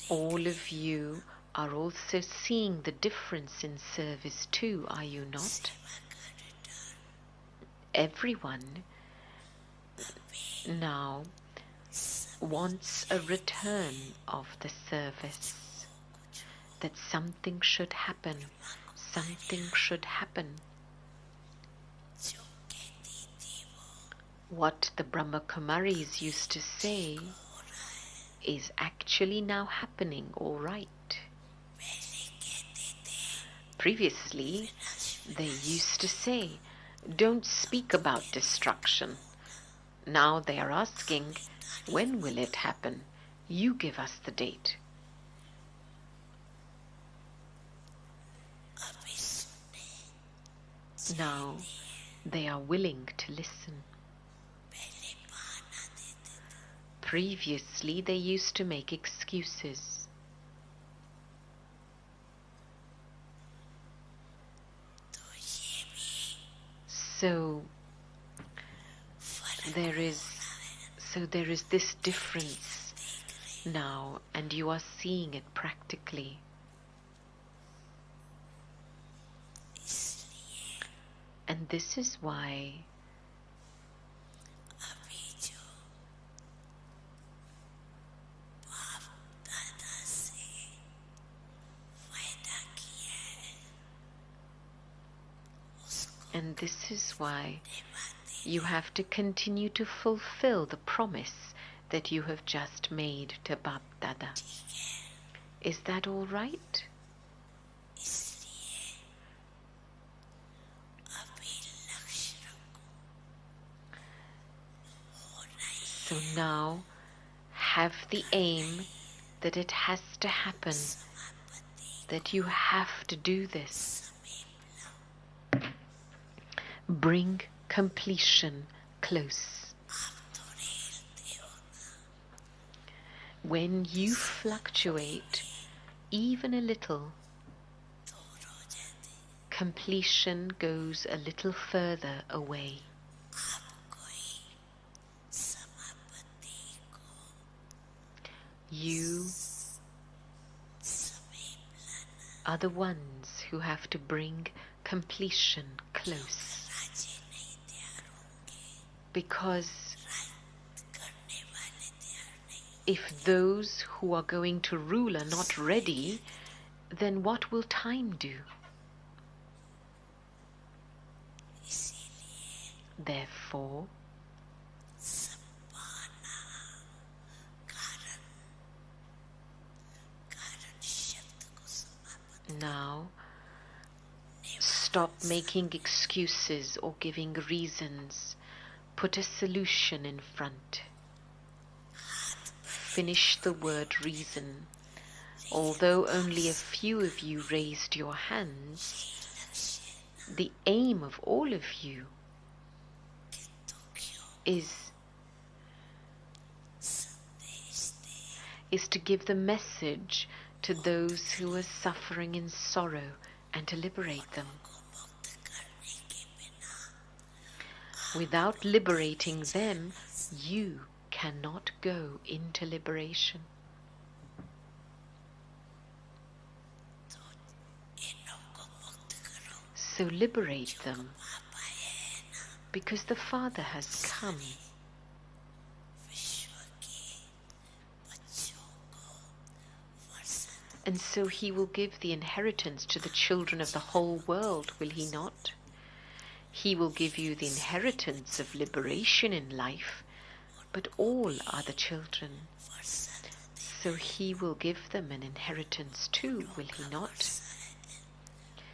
all of you are also seeing the difference in service too, are you not? Everyone now wants a return of the service, that something should happen, something should happen. What the Brahma Kumaris used to say is actually now happening, all right. Previously, they used to say, don't speak about destruction. Now they are asking, when will it happen? You give us the date. Now they are willing to listen. Previously they used to make excuses. So there is this difference now, and you are seeing it practically. And this is why And this is why you have to continue to fulfill the promise that you have just made to Bap Dada. Is that all right? इसलिए अभी लक्ष्य So now have the aim that it has to happen, that you have to do this. Bring completion close. When you fluctuate even a little, completion goes a little further away. You are the ones who have to bring completion close. Because if those who are going to rule are not ready, then what will time do? Therefore, now stop making excuses or giving reasons. Put a solution in front. Finish the word reason. Although only a few of you raised your hands, the aim of all of you is to give the message to those who are suffering in sorrow and to liberate them. Without liberating them, you cannot go into liberation. So liberate them, because the Father has come. And so he will give the inheritance to the children of the whole world, will he not? He will give you the inheritance of liberation in life, but all are the children. So he will give them an inheritance too, will he not?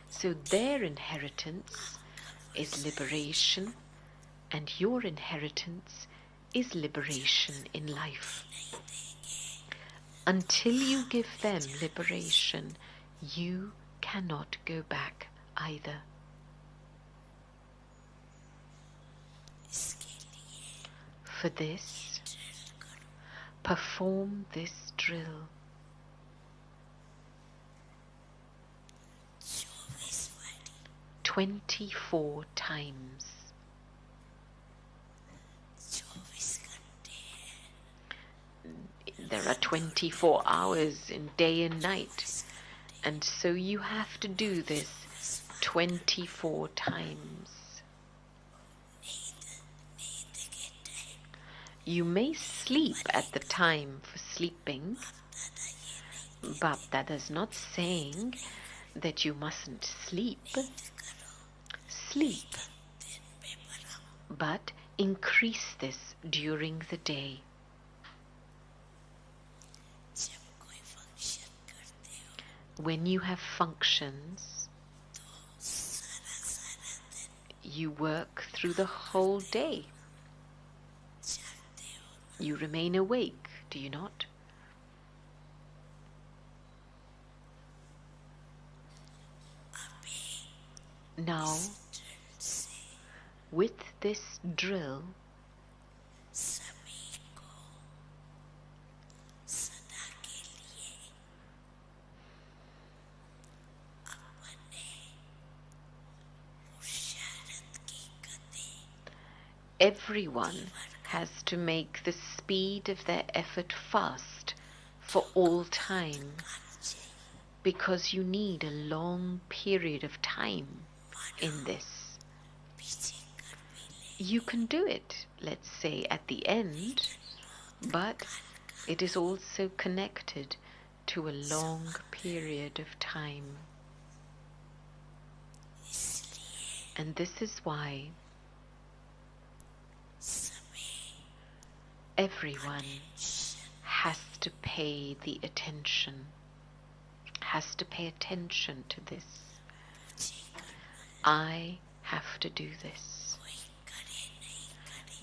So their inheritance is liberation, and your inheritance is liberation in life. Until you give them liberation, you cannot go back either. For this, perform this drill. 24 times. There are 24 hours in day and night, and so you have to do this 24 times. You may sleep at the time for sleeping. Bap Dada's not saying that you mustn't sleep. Sleep, but increase this during the day. When you have functions, you work through the whole day. You remain awake, do you not? Now, with this drill, everyone has to make the speed of their effort fast for all time, because you need a long period of time in this. You can do it, let's say, at the end, but it is also connected to a long period of time. And this is why everyone has to pay the attention, has to pay attention to this. I have to do this.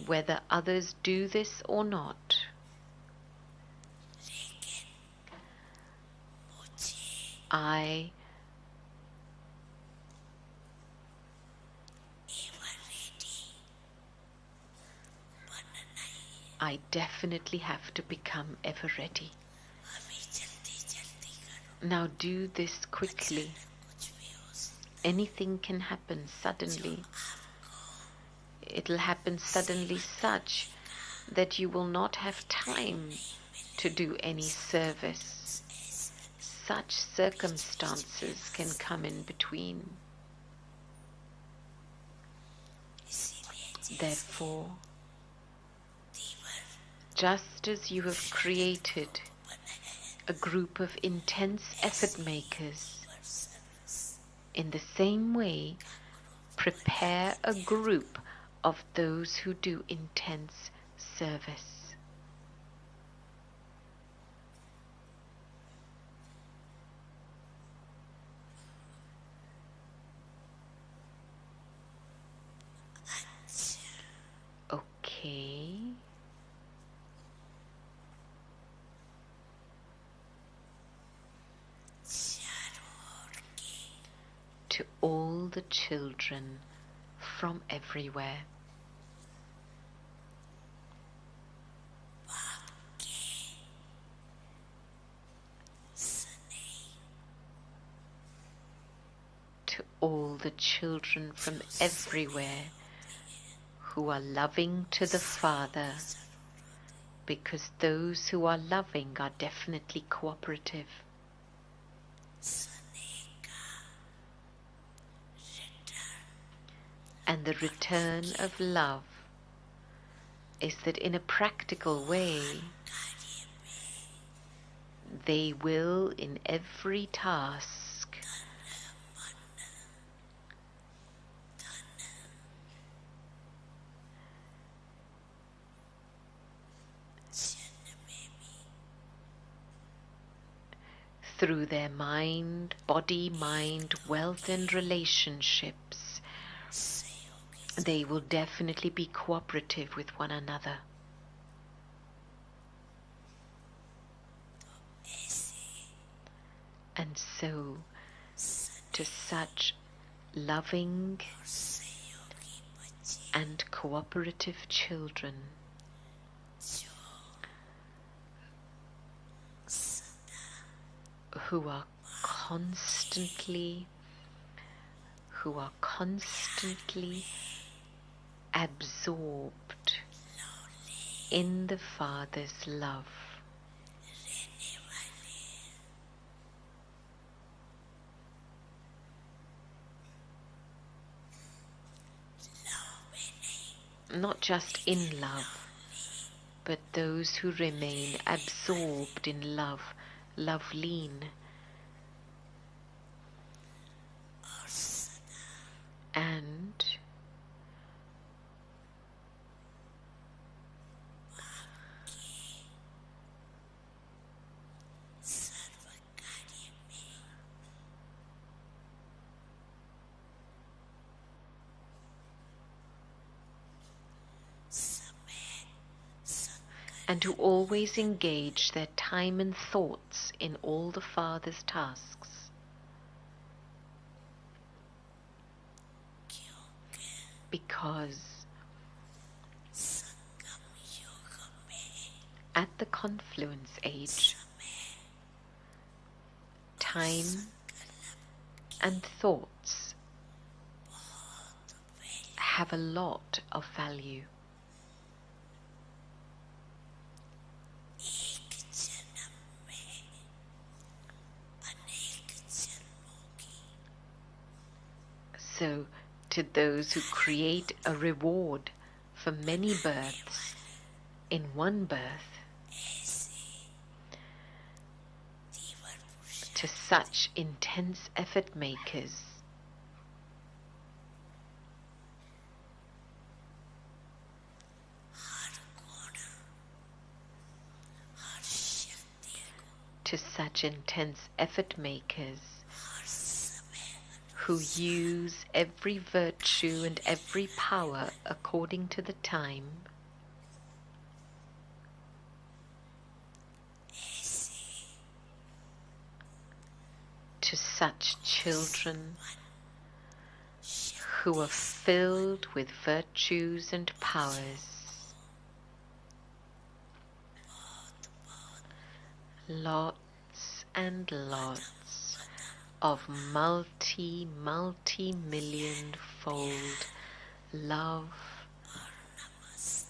Whether others do this or not, I definitely have to become ever ready. Now do this quickly. Anything can happen suddenly. It'll happen suddenly such that you will not have time to do any service. Such circumstances can come in between. Therefore, just as you have created a group of intense effort makers, in the same way, prepare a group of those who do intense service. Okay. To all the children from everywhere. To all the children from everywhere who are loving to the Father, because those who are loving are definitely cooperative. And the return of love is that in a practical way, they will in every task through their mind, body, mind, wealth and relationships, they will definitely be cooperative with one another. And so, to such loving and cooperative children, who are constantly absorbed in the Father's love. Not just in love, but those who remain absorbed in love, love-lean, and who always engage their time and thoughts in all the Father's tasks. Because at the confluence age, time and thoughts have a lot of value. So, to those who create a reward for many births in one birth, to such intense effort makers, to such intense effort makers who use every virtue and every power according to the time, to such children who are filled with virtues and powers, lots and lots of multi-million-fold love,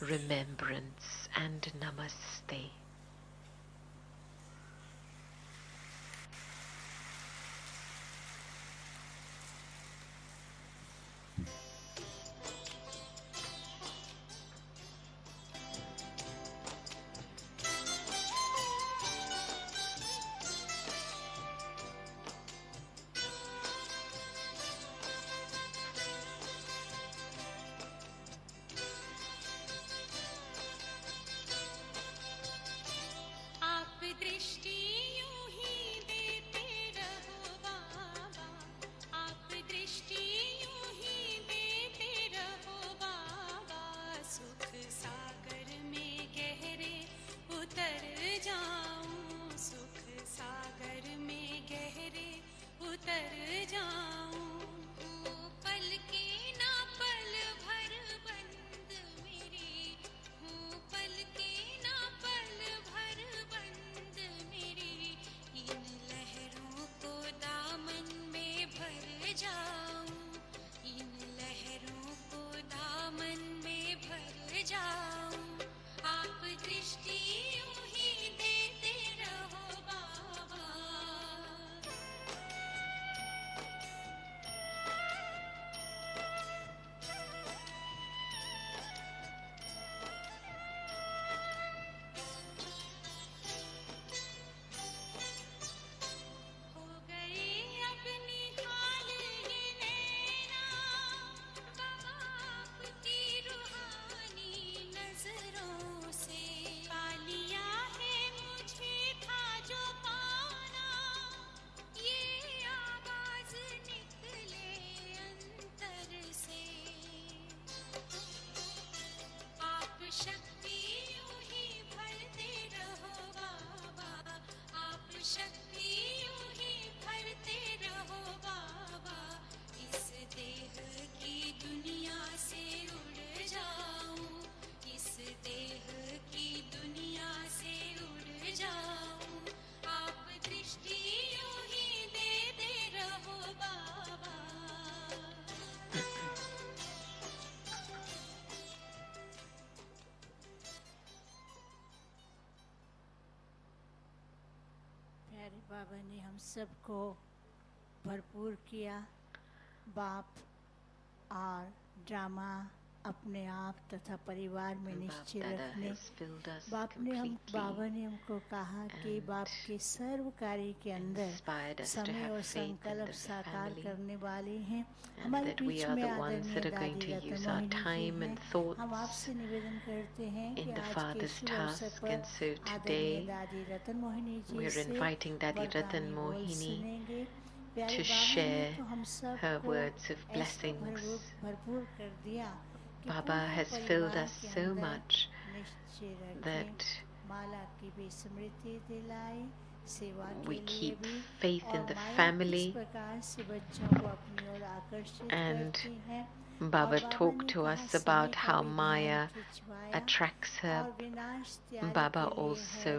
remembrance and namaste. आप दृष्टि यूं ही देते रहो बाबा, आप दृष्टि यूं ही देते रहो बाबा, सुख सागर में गहरे उतर जाऊं, सुख सागर में गहरे उतर जाऊं। पल के ना पल भर बंद मेरी, हूँ पल के ना पल भर बंद मेरी, इन लहरों को दामन में भर जाऊं, इन लहरों को दामन में भर जाऊं। आप दृष्टि यूं ही देते रहो बाबा। हो गई अब निहाल ये नैना, बाबा आपकी रूहानी नजरों से। पा लिया है मुझे था जो पाना, ये आवाज निकले अंतर से। आप शक्ति यूं ही भरते रहो बाबा, आप शक्ति यूं ही भरते रहो बाबा, इस देह की दुनिया से उड़ जाऊं, इस देह की दुनिया से उड़ जाऊं। आप दृष्टि यूं ही देते रहो बाबा। प्यारे बाबा ने हम सबको भरपूर किया। बाप और ड्रामा अपने आप तथा परिवार में And निश्चय Bap Dada रखने। has filled us बाप ने completely, हमको कहा कि and बाप के सर्व कार्य के अंदर inspired us to समय have और faith in संकल्प the साकार family, करने वाले हैं। and हमारे that we बीच are में the ones आदरणीय that are going दादी to Ratan use our Mohini ji time हैं। and हम thoughts आपसे निवेदन करते हैं कि in the आज के Father's शुभ अवसर task. पर And so आदरणीय today दादी रतन मोहिनी जी we're से inviting Dadi वरदानी Ratan बोल Mohini सुनेंगे। प्यारे to बाबा ने share तो हम सब her को words of ऐसा blessings. भरपूर कर दिया कि Baba पूरे has filled परिवार us के so अंदर much निश्चय रखें। that माला की भी स्मृति दिलाई, सेवा के we लिए keep भी, faith और in the माया किस family. प्रकार से बच्चों को अपनी ओर आकर्षित And करती है। Baba और बाबा talked ने to कहा us समय about का how भी ध्यान Maya खिंचवाया attracts और her. विनाश तैयारी Baba के लिए है, also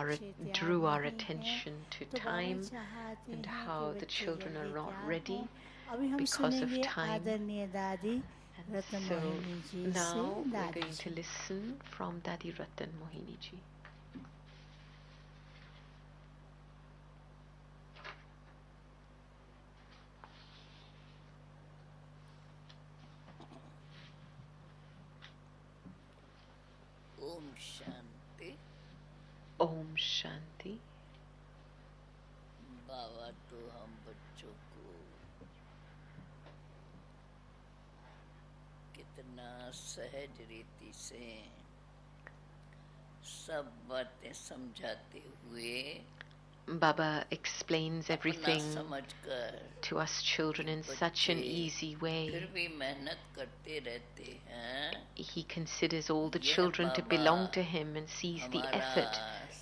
लेकिन drew बच्चे तैयार our नहीं हैं। attention to तो बाबा time चाहते and हैं कि how the बच्चे children are जल्दी not तैयार ready हों। अभी हम because of सुनेंगे time. आदरणीय दादी And Ratan so Mohini ji से। now we're दादी going to ji. listen from Dadi Ratan Mohini ji. Om Shanti. Om Shanti. बाबा तो हम बच्चों को कितना सहज रीति से सब बातें समझाते हुए Baba explains अपना everything समझकर to us children in such an easy फिर way. भी मेहनत करते रहते हैं. He considers all the यह children to Baba belong to him and sees the हमारा effort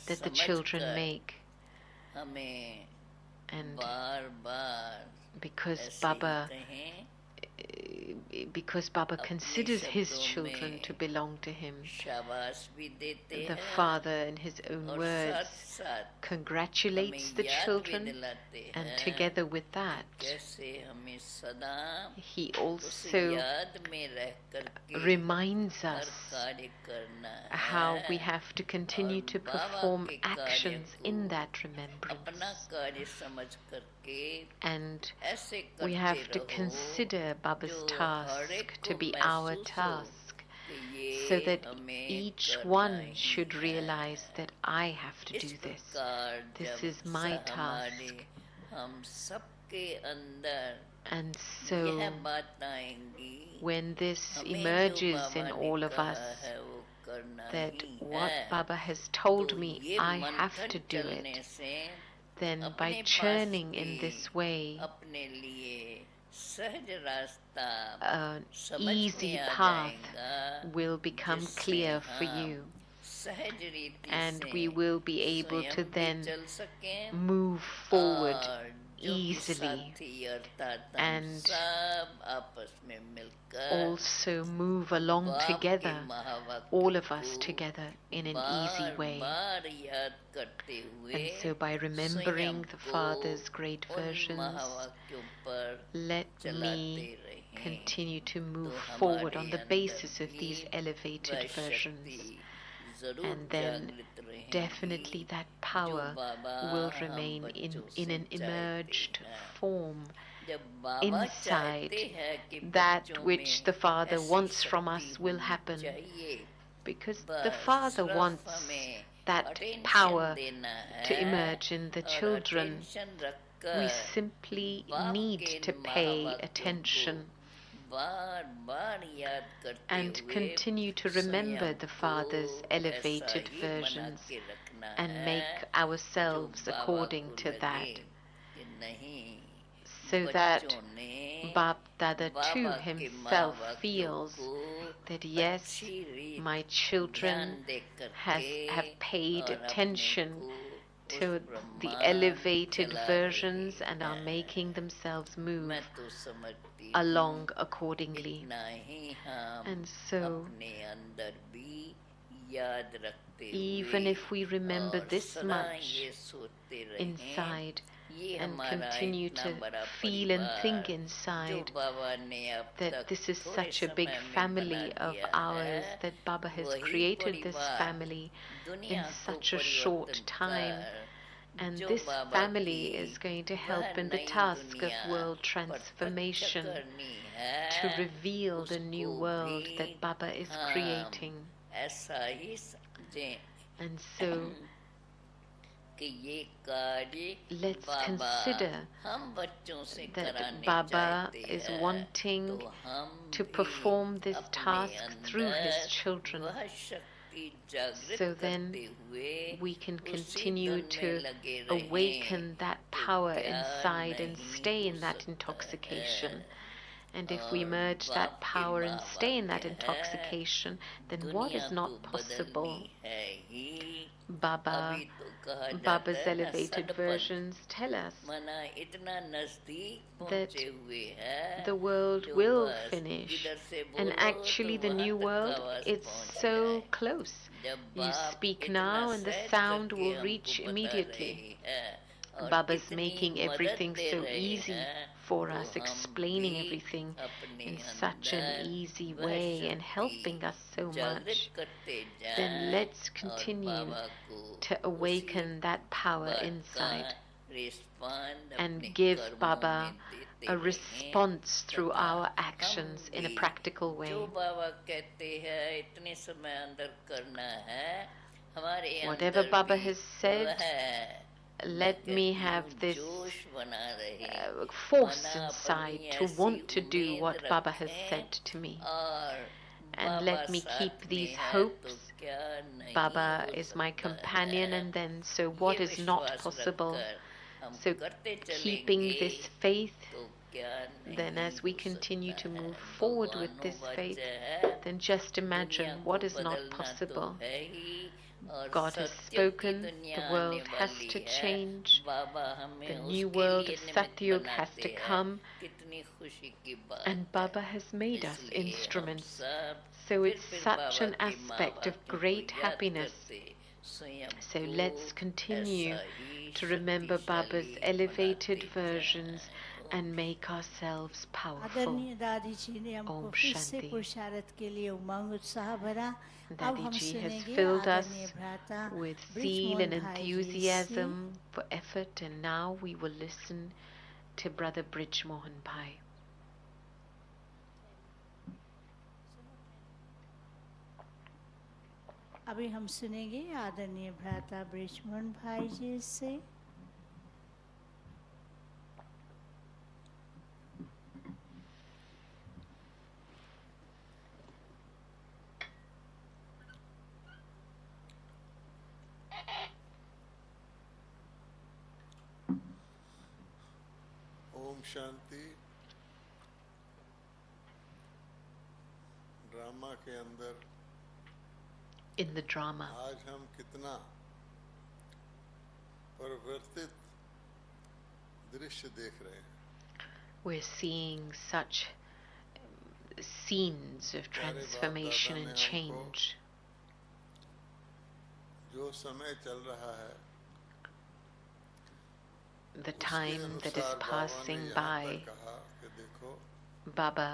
that the children समझकर make. हमें And बार बार because ऐसे ही Baba कहें, because Baba अपने considers his शब्दों children में to belong to him, शाबाश भी देते the हैं Father, in his own और words, साथ साथ congratulates हमें the याद भी children, दिलाते and हैं together with that, कैसे हमें सदा he उस also याद में रह करके reminds हर us कार्य करना how we है have to continue to Baba perform के कार्य actions को in that अपना remembrance. कार्य समझ करके And ऐसे we करते have to रहो consider Baba's जो हर task एक to को be our महसूस हो task, कि so ये that हमें each करना one ही should है. realize that I have to इस do this. प्रकार This जब is my हमारे task. हम सबके अंदर And यह so बात आएंगी when this हमें जो emerges बाबा in ने all of कहा us, है वो करना that ही what है, Baba has told तो me, ये I have मंथन to do चलने it, से then अपने by पास churning in भी this way, अपने लिए सहज रास्ता an समझ easy में आ path जाएगा will become जिससे clear for हम you, सहज रीति and से we will be able स्वयं to भी then चल सकें move forward और जो भी easily, साथी अर्थात हम and सब आपस में मिलकर also move along बाप के together, महावाक्य all of us को together in an bar easy way. बार याद करते हुए And so by remembering स्वयं the को Father's great उन versions, महावाक्यों पर let चलाते me रहें continue to move तो forward हमारे on the अंदर basis of भी these elevated वह versions. शक्ति जरूर And then जागृत रहेगी definitely that जो power बाबा will हम remain बच्चों in से an चाहते emerged हैं. form जब बाबा inside. चाहते हैं कि That बच्चों which में the Father ऐसी wants from शक्ति us will होनी happen, चाहिए. because the बस Father सिर्फ wants हमें that attention power देना to है emerge in the और children. attention We रखकर simply बाप need के to pay महावाक्यों attention को बार बार याद करते and हुए continue to remember स्वयं the Father's को elevated ऐसा ही versions बना के रखना and है make जो ourselves बाबा according को to लगे that, कि नहीं so that बच्चों ने Bap Dada बाबा too के himself महावाक्यों feels को that yes, अच्छी रीत my ध्यान children दे have करके paid और अपने attention को to उस the ब्रह्मांड elevated चला versions रहे and are हैं. making themselves move मैं तो समझती along हूँ accordingly. इतना ही हम And so, अपने अंदर भी याद रखते even हुए if we remember और this सदा much ये सोचते रहें inside ये and हमारा continue इतना to बड़ा feel and think परिवार जो inside बाबा ने अब that तक this is थोड़े such a big समय में family बना of दिया ours, है that Baba has वही created this परिवार family in दुनिया को such a short परिवर्तन time, कर and जो this बाबा family की is going to वह help in the नई task of दुनिया world प्रत्यक्ष transformation, करनी to है reveal the new उसको world भी that Baba is हम creating. ऐसा ही समझें And so कि ये कार्य let's बाबा consider हम बच्चों से that कराने Baba चाहते is हैं wanting तो हम to भी perform this अपने task through his अंदर children, वह शक्ति जागृत so then करते हुए we can उसी continue धुन to में लगे रहें awaken that तो power क्या inside and नहीं stay हो in that सकता intoxication. है. And if we और merge बाप that के power and stay in that महावाक्य है, intoxication, then what दुनिया is तो not possible? बदलनी है ही. Baba, अभी तो कहा जाता Baba's है ना elevated सडपन versions tell us मना इतना नजदीक that पहुंचे हुए है the world जो will बस finish, जिधर से and बोलो actually तो the वहां new तक world, आवाज it's पहुंच so जाए. close. जब You बाप speak इतना now and the सहज sound करके will हमको reach बता immediately. रहे हैं और Baba's इतनी making मदद everything दे so रहे easy हैं for तो us, हम explaining भी everything अपने in such an अंदर easy वह way and शक्ति helping us so जागृत much. करते जाएं Then let's और continue बाबा को to उसी awaken that power बात का inside रिस्पॉन्ड and अपने give कर्मों Baba में देते a रहें response through तथा our हम actions in a भी practical way. जो बाबा कहते हैं इतने समय अंदर करना है हमारे Whatever अंदर Baba भी has said, वह let मैं me कहती have हूँ this जोश बना रहे force मना inside अपनी to ऐसी want to do उम्मीद what Baba has रखें said to me. और and बाबा let me साथ keep में these है तो hopes. क्या नहीं Baba हो is my सकता companion, है and then so ये what is not विश्वास possible? रखकर हम So करते keeping चलेंगे this faith, तो क्या then नहीं as we हो continue सकता to है move forward with भगवानो this faith, वाच्य है then just दुनिया imagine को what is not बदलना तो possible. है ही और God has सत्युग की spoken, दुनिया the आने world has वाली to है change, बाबा हमें the new उसके world लिए of निमित्त Satyug has बनाते to हैं come, कितनी खुशी की बात and है Baba has made us इसलिए हम instruments. सब So it's फिर such बाबा an की माँ aspect of बातों को great याद happiness. करते स्वयं So को let's continue ऐसा ही to remember Baba's शक्तिशाली elevated बनाते versions जाएं। and make ourselves powerful. आदरणीय दादी जी ने हमको Om फिर से Shanti. पुरुषार्थ के लिए उमंग उत्साह भरा। अब Daddy हम Ji has सुनेंगे filled us आदरणीय भ्राता with zeal ब्रिजमोहन and भाई जी से। enthusiasm for effort, and now we will listen to Brother Bridge Mohan Bhai. अभी हम सुनेंगे आदरणीय भ्राता ब्रिजमोहन भाई जी से। ओम शांति। ड्रामा के अंदर In the drama, आज हम कितना परिवर्तित दृश्य देख रहे हैं। we're seeing such scenes of transformation and change. जो समय चल रहा है The time that is passing by, कहा कि देखो Baba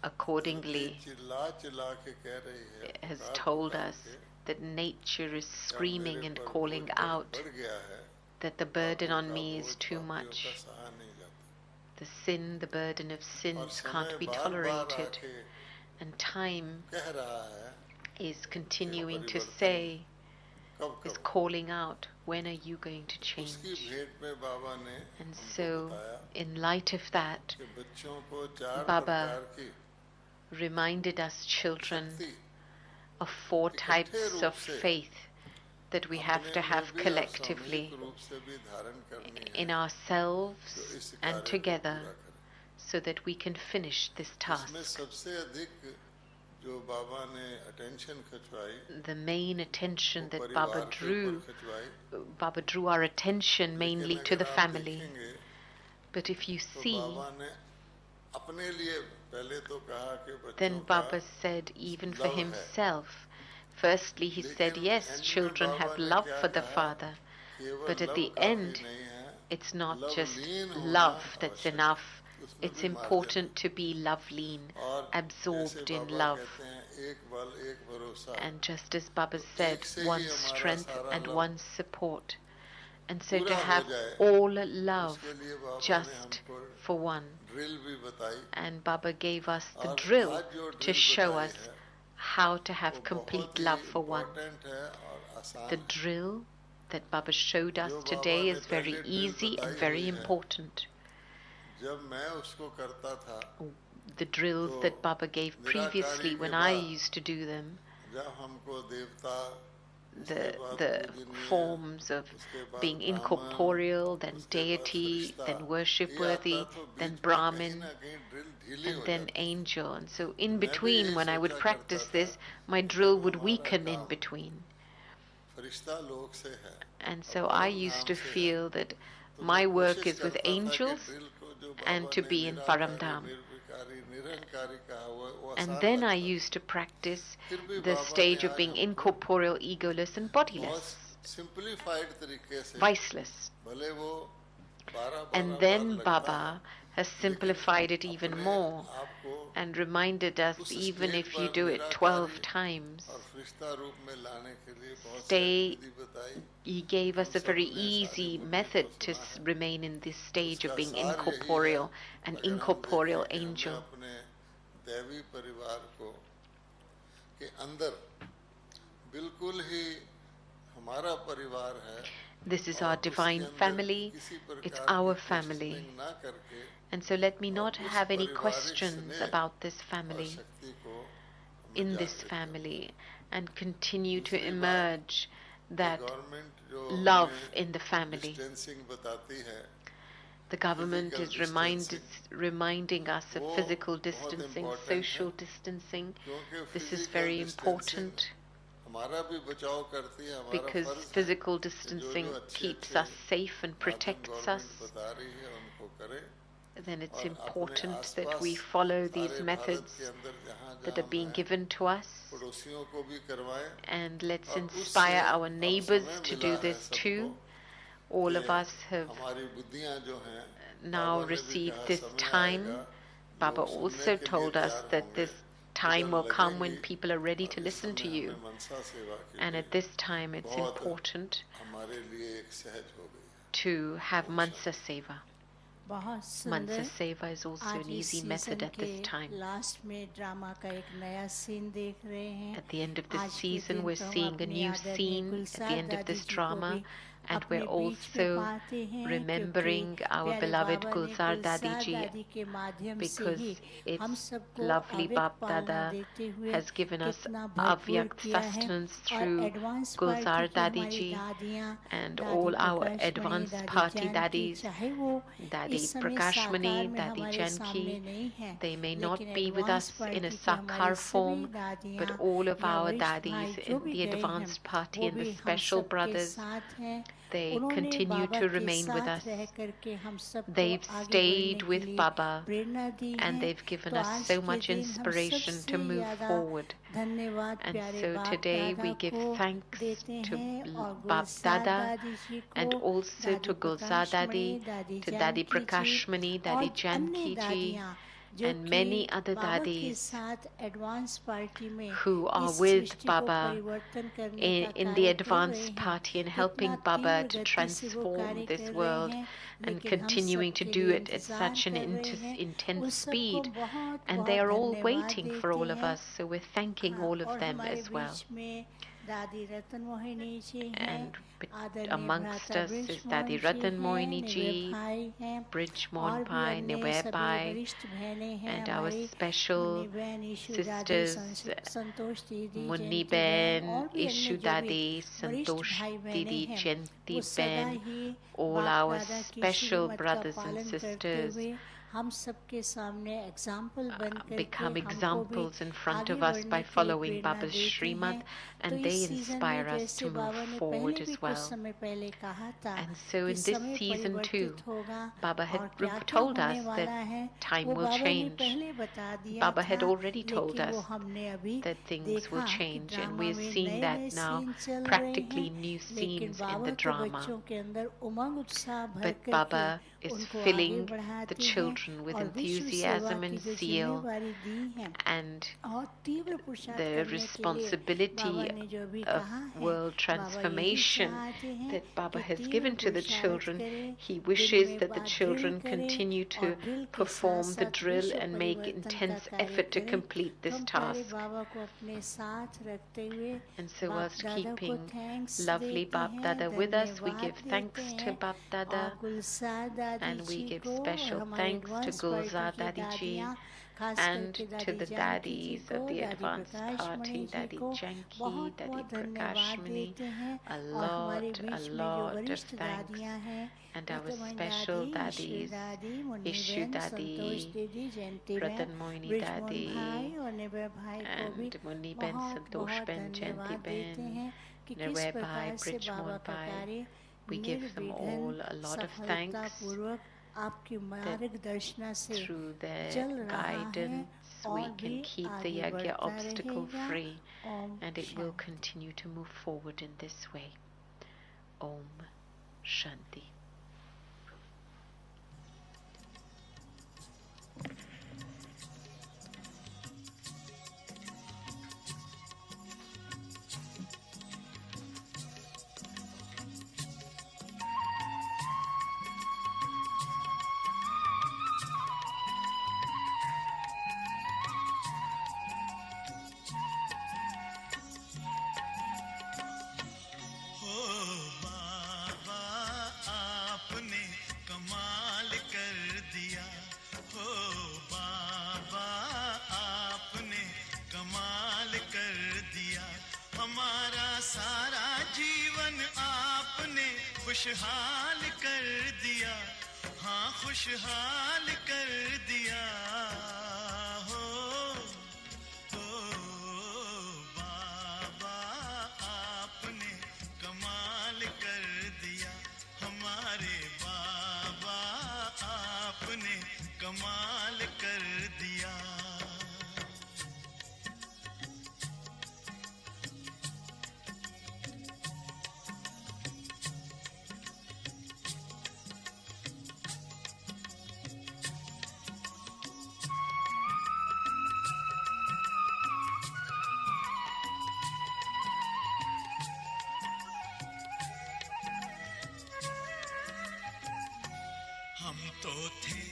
accordingly चिल्ला चिल्ला के कह रही है, has पुकार told पुकार us के, that nature is "जब screaming मेरे and पर calling बोझ out बढ़ गया है, that the burden पापों on का me बोझ is too पापियों much. का सहा नहीं जाता। The sin, the burden of और sins समय can't be बार-बार tolerated. आके And time कह रहा है, is continuing to परिवर्तन say, कब is कब। calling out, when are you going to उसकी change? भेंट में बाबा ने And हमको so, बताया in light of that, कि बच्चों को 4 Baba प्रकार की reminded us children शक्ति of 4 इकट्ठे types रूप of से faith that we have अपने to में have भी और collectively सामूहिक रूप से भी धारण करनी in है, ourselves जो इस and कार्य को together, पूरा करें। so that we can finish this इसमें task. सबसे अधिक जो बाबा ने अटेंशन खिंचवाई, The main attention वो that परिवार Baba के drew, ऊपर खिंचवाई। Baba drew our attention mainly लेकिन to the अगर आप family. देखेंगे But if you तो see, बाबा ने अपने लिए पहले तो कहा कि बच्चों then का Baba said even for love है। himself, firstly he said, लेकिन yes, end में children बाबा have ने love क्या for the कहा? Father, केवल but at love the काफी end, नहीं है, it's not love just लीन होना love that's आवश्यक है। enough. उसमें It's भी margin important to be love lean, है। और absorbed जैसे in बाबा love. कहते हैं, एक बल एक भरोसा, And just as Baba तो said, एक से ही one हमारा strength सारा and love one support. And so to पूरा हो have जाए, all love उसके लिए बाबा ने just हमको for one. ड्रिल भी बताई। And Baba gave us the और drill आज जो to ड्रिल show बताई us है, how to वो have बहुत complete he love for one. Important है और आसान The है। drill that Baba showed us जो बाबा today ने is very पहले ड्रिल easy and बताई very हुई है, important. जब मैं उसको करता था, The drills तो that Baba gave previously Nirankari when के I बाद used to do them, जब हमको देवता, उसके the बाद the पूजनीय, forms of उसके बाद being ब्राह्मण, incorporeal, then उसके बाद deity, फरिश्ता, then worship ये worthy, आता तो then बीच में कहीं Brahmin, ना कहीं ड्रिल ढीली and हो then जाती। angel. And so in मैं भी between, यही when I would सोचा practice करता this, था, my जब drill would हमारा weaken in काम between. फरिश्ता लोग से है And और so I परम used धाम to से है, feel that तो my मैं work कोशिश is with करता था कि angels ड्रिल को जो and बाबा to ने be in Nirankari, Paramdham. निर्विकारी, Nirankari कहा, वो And आसान then I लगता था। used to practice फिर भी the बाबा ने stage of आज being हमको incorporeal, egoless, and बहुत bodiless, सिंपलीफाइड तरीके से, viceless. भले वो 12-12 And बार then लगता है, Baba has लेकिन simplified it even अपने more आप को and reminded us उस even स्टेज if you पर do it 12 निराकारी times, और फरिश्ता रूप में लाने के लिए बहुत सी stay. विधि बताई। He gave us हम a very सबने सारी easy मुरली method को to सुना है। remain in this stage of उसका being सार यही है, incorporeal, an अगर हम incorporeal देखें कि हमें angel. अपने दैवी परिवार को के अंदर बिल्कुल ही हमारा परिवार है, This is और our उसके divine अंदर family, किसी it's प्रकार our की family. questioning ना करके And so let me और not उस have any पारिवारिक questions स्नेह about this और family. शक्ति को in this family and continue to emerge that love in the family. Distancing बताती है The government is Physical reminding us of वो physical बहुत distancing, important social है, distancing. क्योंकि This is physical very distancing important हमारा भी बचाव करती है, हमारा because फर्ज है physical कि distancing जो अच्छे keeps अच्छे us safe and माध्यम protects गवर्नमेंट us. बता रही है उनको करें Then it's और अपने important that आसपास we follow these सारे भारत methods के अंदर जहाँ that जहाँ are being हम हैं given to us, पड़ोसियों को भी करवाएं and let's और inspire उससे our अब neighbors समय to मिला do है this सबको too. All of कि us have हमारी बुद्धियां जो हैं now बाबा ने भी received कहा this समय time. आएगा Baba लोग सुनने also के लिए told us तैयार that होंगे this time उधर will come when लगेंगी people are ready to और इस listen to समय you. हमें मनसा सेवा की And at this time, it's बहुत important हमारे लिए एक सहज हो गई to have Om Mansa Shanti. Seva. बहुत Mansa सुंदर। Seva is also आज an इस easy method सीजन at के this time. लास्ट में ड्रामा का एक नया सीन देख रहे हैं। At the end of this आज के season, दिन we're तो हम seeing a अपनी new आदरणीय scene at the Gulzar end of दादी this जी को drama, भी and अपने we're बीच में also पाते हैं, remembering क्योंकि our प्यारे beloved बाबा ने Gulzar Dadi गुलजार ji, दादी के माध्यम से because ही its हम सबको lovely अव्यक्त Bap पालना Dada देते हुए has given us कितना भरपूर Avyakt किया है। sustenance और through एडवांस पार्टी Gulzar की Dadi हमारी ji दादियाँ, and दादी all our प्रकाशमणि, advanced दादी party जानकी, daddies, चाहे वो Dadi इस समय साकार Prakashmani, में Dadi हमारे सामने Janki. नहीं है, They may not लेकिन be with advance us in a party की हमारी Sakar सभी form, but दादियाँ all of या our वरिष्ठ भाई daddies जो in भी the गए हैं, advanced party वो and the भी हम special सब के brothers, साथ हैं। they उन्होंने continue बाबा to के remain with us. साथ रह करके हम सबको They've आगे stayed बढ़ने के with लिए Baba प्रेरणा दी and है। they've given तो us आज so के much दिन हम inspiration सबसे to move ज़्यादा forward. धन्यवाद And प्यारे so बाप today दादा we give को thanks देते to हैं और Bap गुलजार Dada दादी जी को, and also दादी to Gulzar प्रकाशमणि, Dadi, दादी to Dadi Janaki ji Prakashmani, और Dadi अन्य Janki ji, दादियाँ जो and कि many other बाबा के daddies साथ एडवांस पार्टी में who are इस with सृष्टि को Baba परिवर्तन करने का in the कार्य कर रहे advanced हैं। party and कितना helping Baba तीव्र to गति से वो transform कार्य this कर रहे world हैं, and लेकिन हम continuing to सबके do लिए it at इंतजार such an कर रहे हैं। intense उस सबको speed. बहुत And they बहुत are all धन्यवाद waiting for देते all of हैं। us, so we're thanking all of और them हमारे as well. बीच में दादी रतन मोहिनी जी हैं, And आदरणीय amongst भ्राता us is Brij Dadi Mohan ji Ratan हैं, Mohini निवे ji, भाई हैं Bridge और Mohan भी Pai, अन्य Niwe सभी Pai, वरिष्ठ बहनें हैं and our हमारी, special मुन्नी बहन, ईशु दादी, sisters, संतोष दीदी, Munni जयंती बहन Ben, और भी अन्य Ishu जो भी Dadi, वरिष्ठ Santosh भाई बहनें Didi, हैं, Jayanti वो सदा Ben, ही all बाप our दादा की special श्रीमत का brothers and पालन करते sisters हुए हम सबके सामने एग्जाम्पल बन करके become हमको भी examples in front आगे of us बढ़ने by के लिए following प्रेरणा Baba's देते Srimad, हैं। तो and इस they सीजन में inspire us जैसे to बाबा move ने forward पहले भी as कुछ well. समय पहले कहा था And so कि in this समय season too, परिवर्तित होगा Baba had और क्या क्या told होने us वाला that है time वो will बाबा ने change. पहले बता दिया Baba था, had already told लेकिन वो us हमने अभी that things will देखा कि change, and ड्रामा we're में seeing नए that नए now, सीन चल रहे practically हैं, new लेकिन scenes in बाबा the तो drama. बच्चों के अंदर उमंग उत्साह भर But करके Baba is उनको आगे filling the बढ़ाते हैं children with और विश्व सेवा enthusiasm की and जो zeal, जिम्मेवारी दी है and और तीव्र पुरुषार्थ the करने के लिए responsibility बाबा ने जो भी of कहा है, world बाबा यही transformation चाहते हैं that Baba कि has तीव्र given to the पुरुषार्थ children. करें, He दिल wishes में that the बात children दृढ़ करें continue और to दिल के perform साथ the साथ drill विश्व and make परिवर्तन का intense कार्य effort to करें। complete तो this हम प्यारे task. बाबा को अपने साथ रखते हुए And so, बाप whilst दादा को keeping थैंक्स lovely देते Bap हैं, Dada with us, we धन्यवाद give देते thanks to हैं Bap और Dada, गुलजार दादी and we जी give को और special हमारे thanks to advance party Gulzar की Dadi ji, दादियाँ, खास and करके to दादी the जानकी जी daddies को, of the दादी advanced प्रकाशमणि party, जी Dadi को Janki, बहुत Dadi बहुत धन्यवाद Prakashmani. देते हैं A और हमारे lot बीच में जो of वरिष्ठ thanks. दादियाँ हैं, And our रतमन special दादी, ईशु daddies, दादी, मुन्नी Ishu बहन, संतोष Dadi, दीदी, जयंती Ratan बहन, Mohini ब्रिजमोहन Dadi, भाई और निवे भाई को भी and Munni Ben, बहुत Santosh बहुत Ben, धन्यवाद Jayanti देते Ben, हैं कि किस Nirway प्रकार Bhai, से Bridge बाबा Mohan का Bhai. कार्य We give them all a lot of thanks सफलतापूर्वक आपकी मार्गदर्शना से through चल their रहा है guidance. We और भी can keep the आगे yagya बढ़ता obstacle रहेगा। free, Om and it will Shanti. continue to move forward in this way. Om Shanti. ओ बाबा खुशहाल कर दिया, हाँ खुशहाल कर दिया हो। बाबा आपने कमाल कर दिया, हमारे बाबा आपने कमाल कर दिया। हम तो थे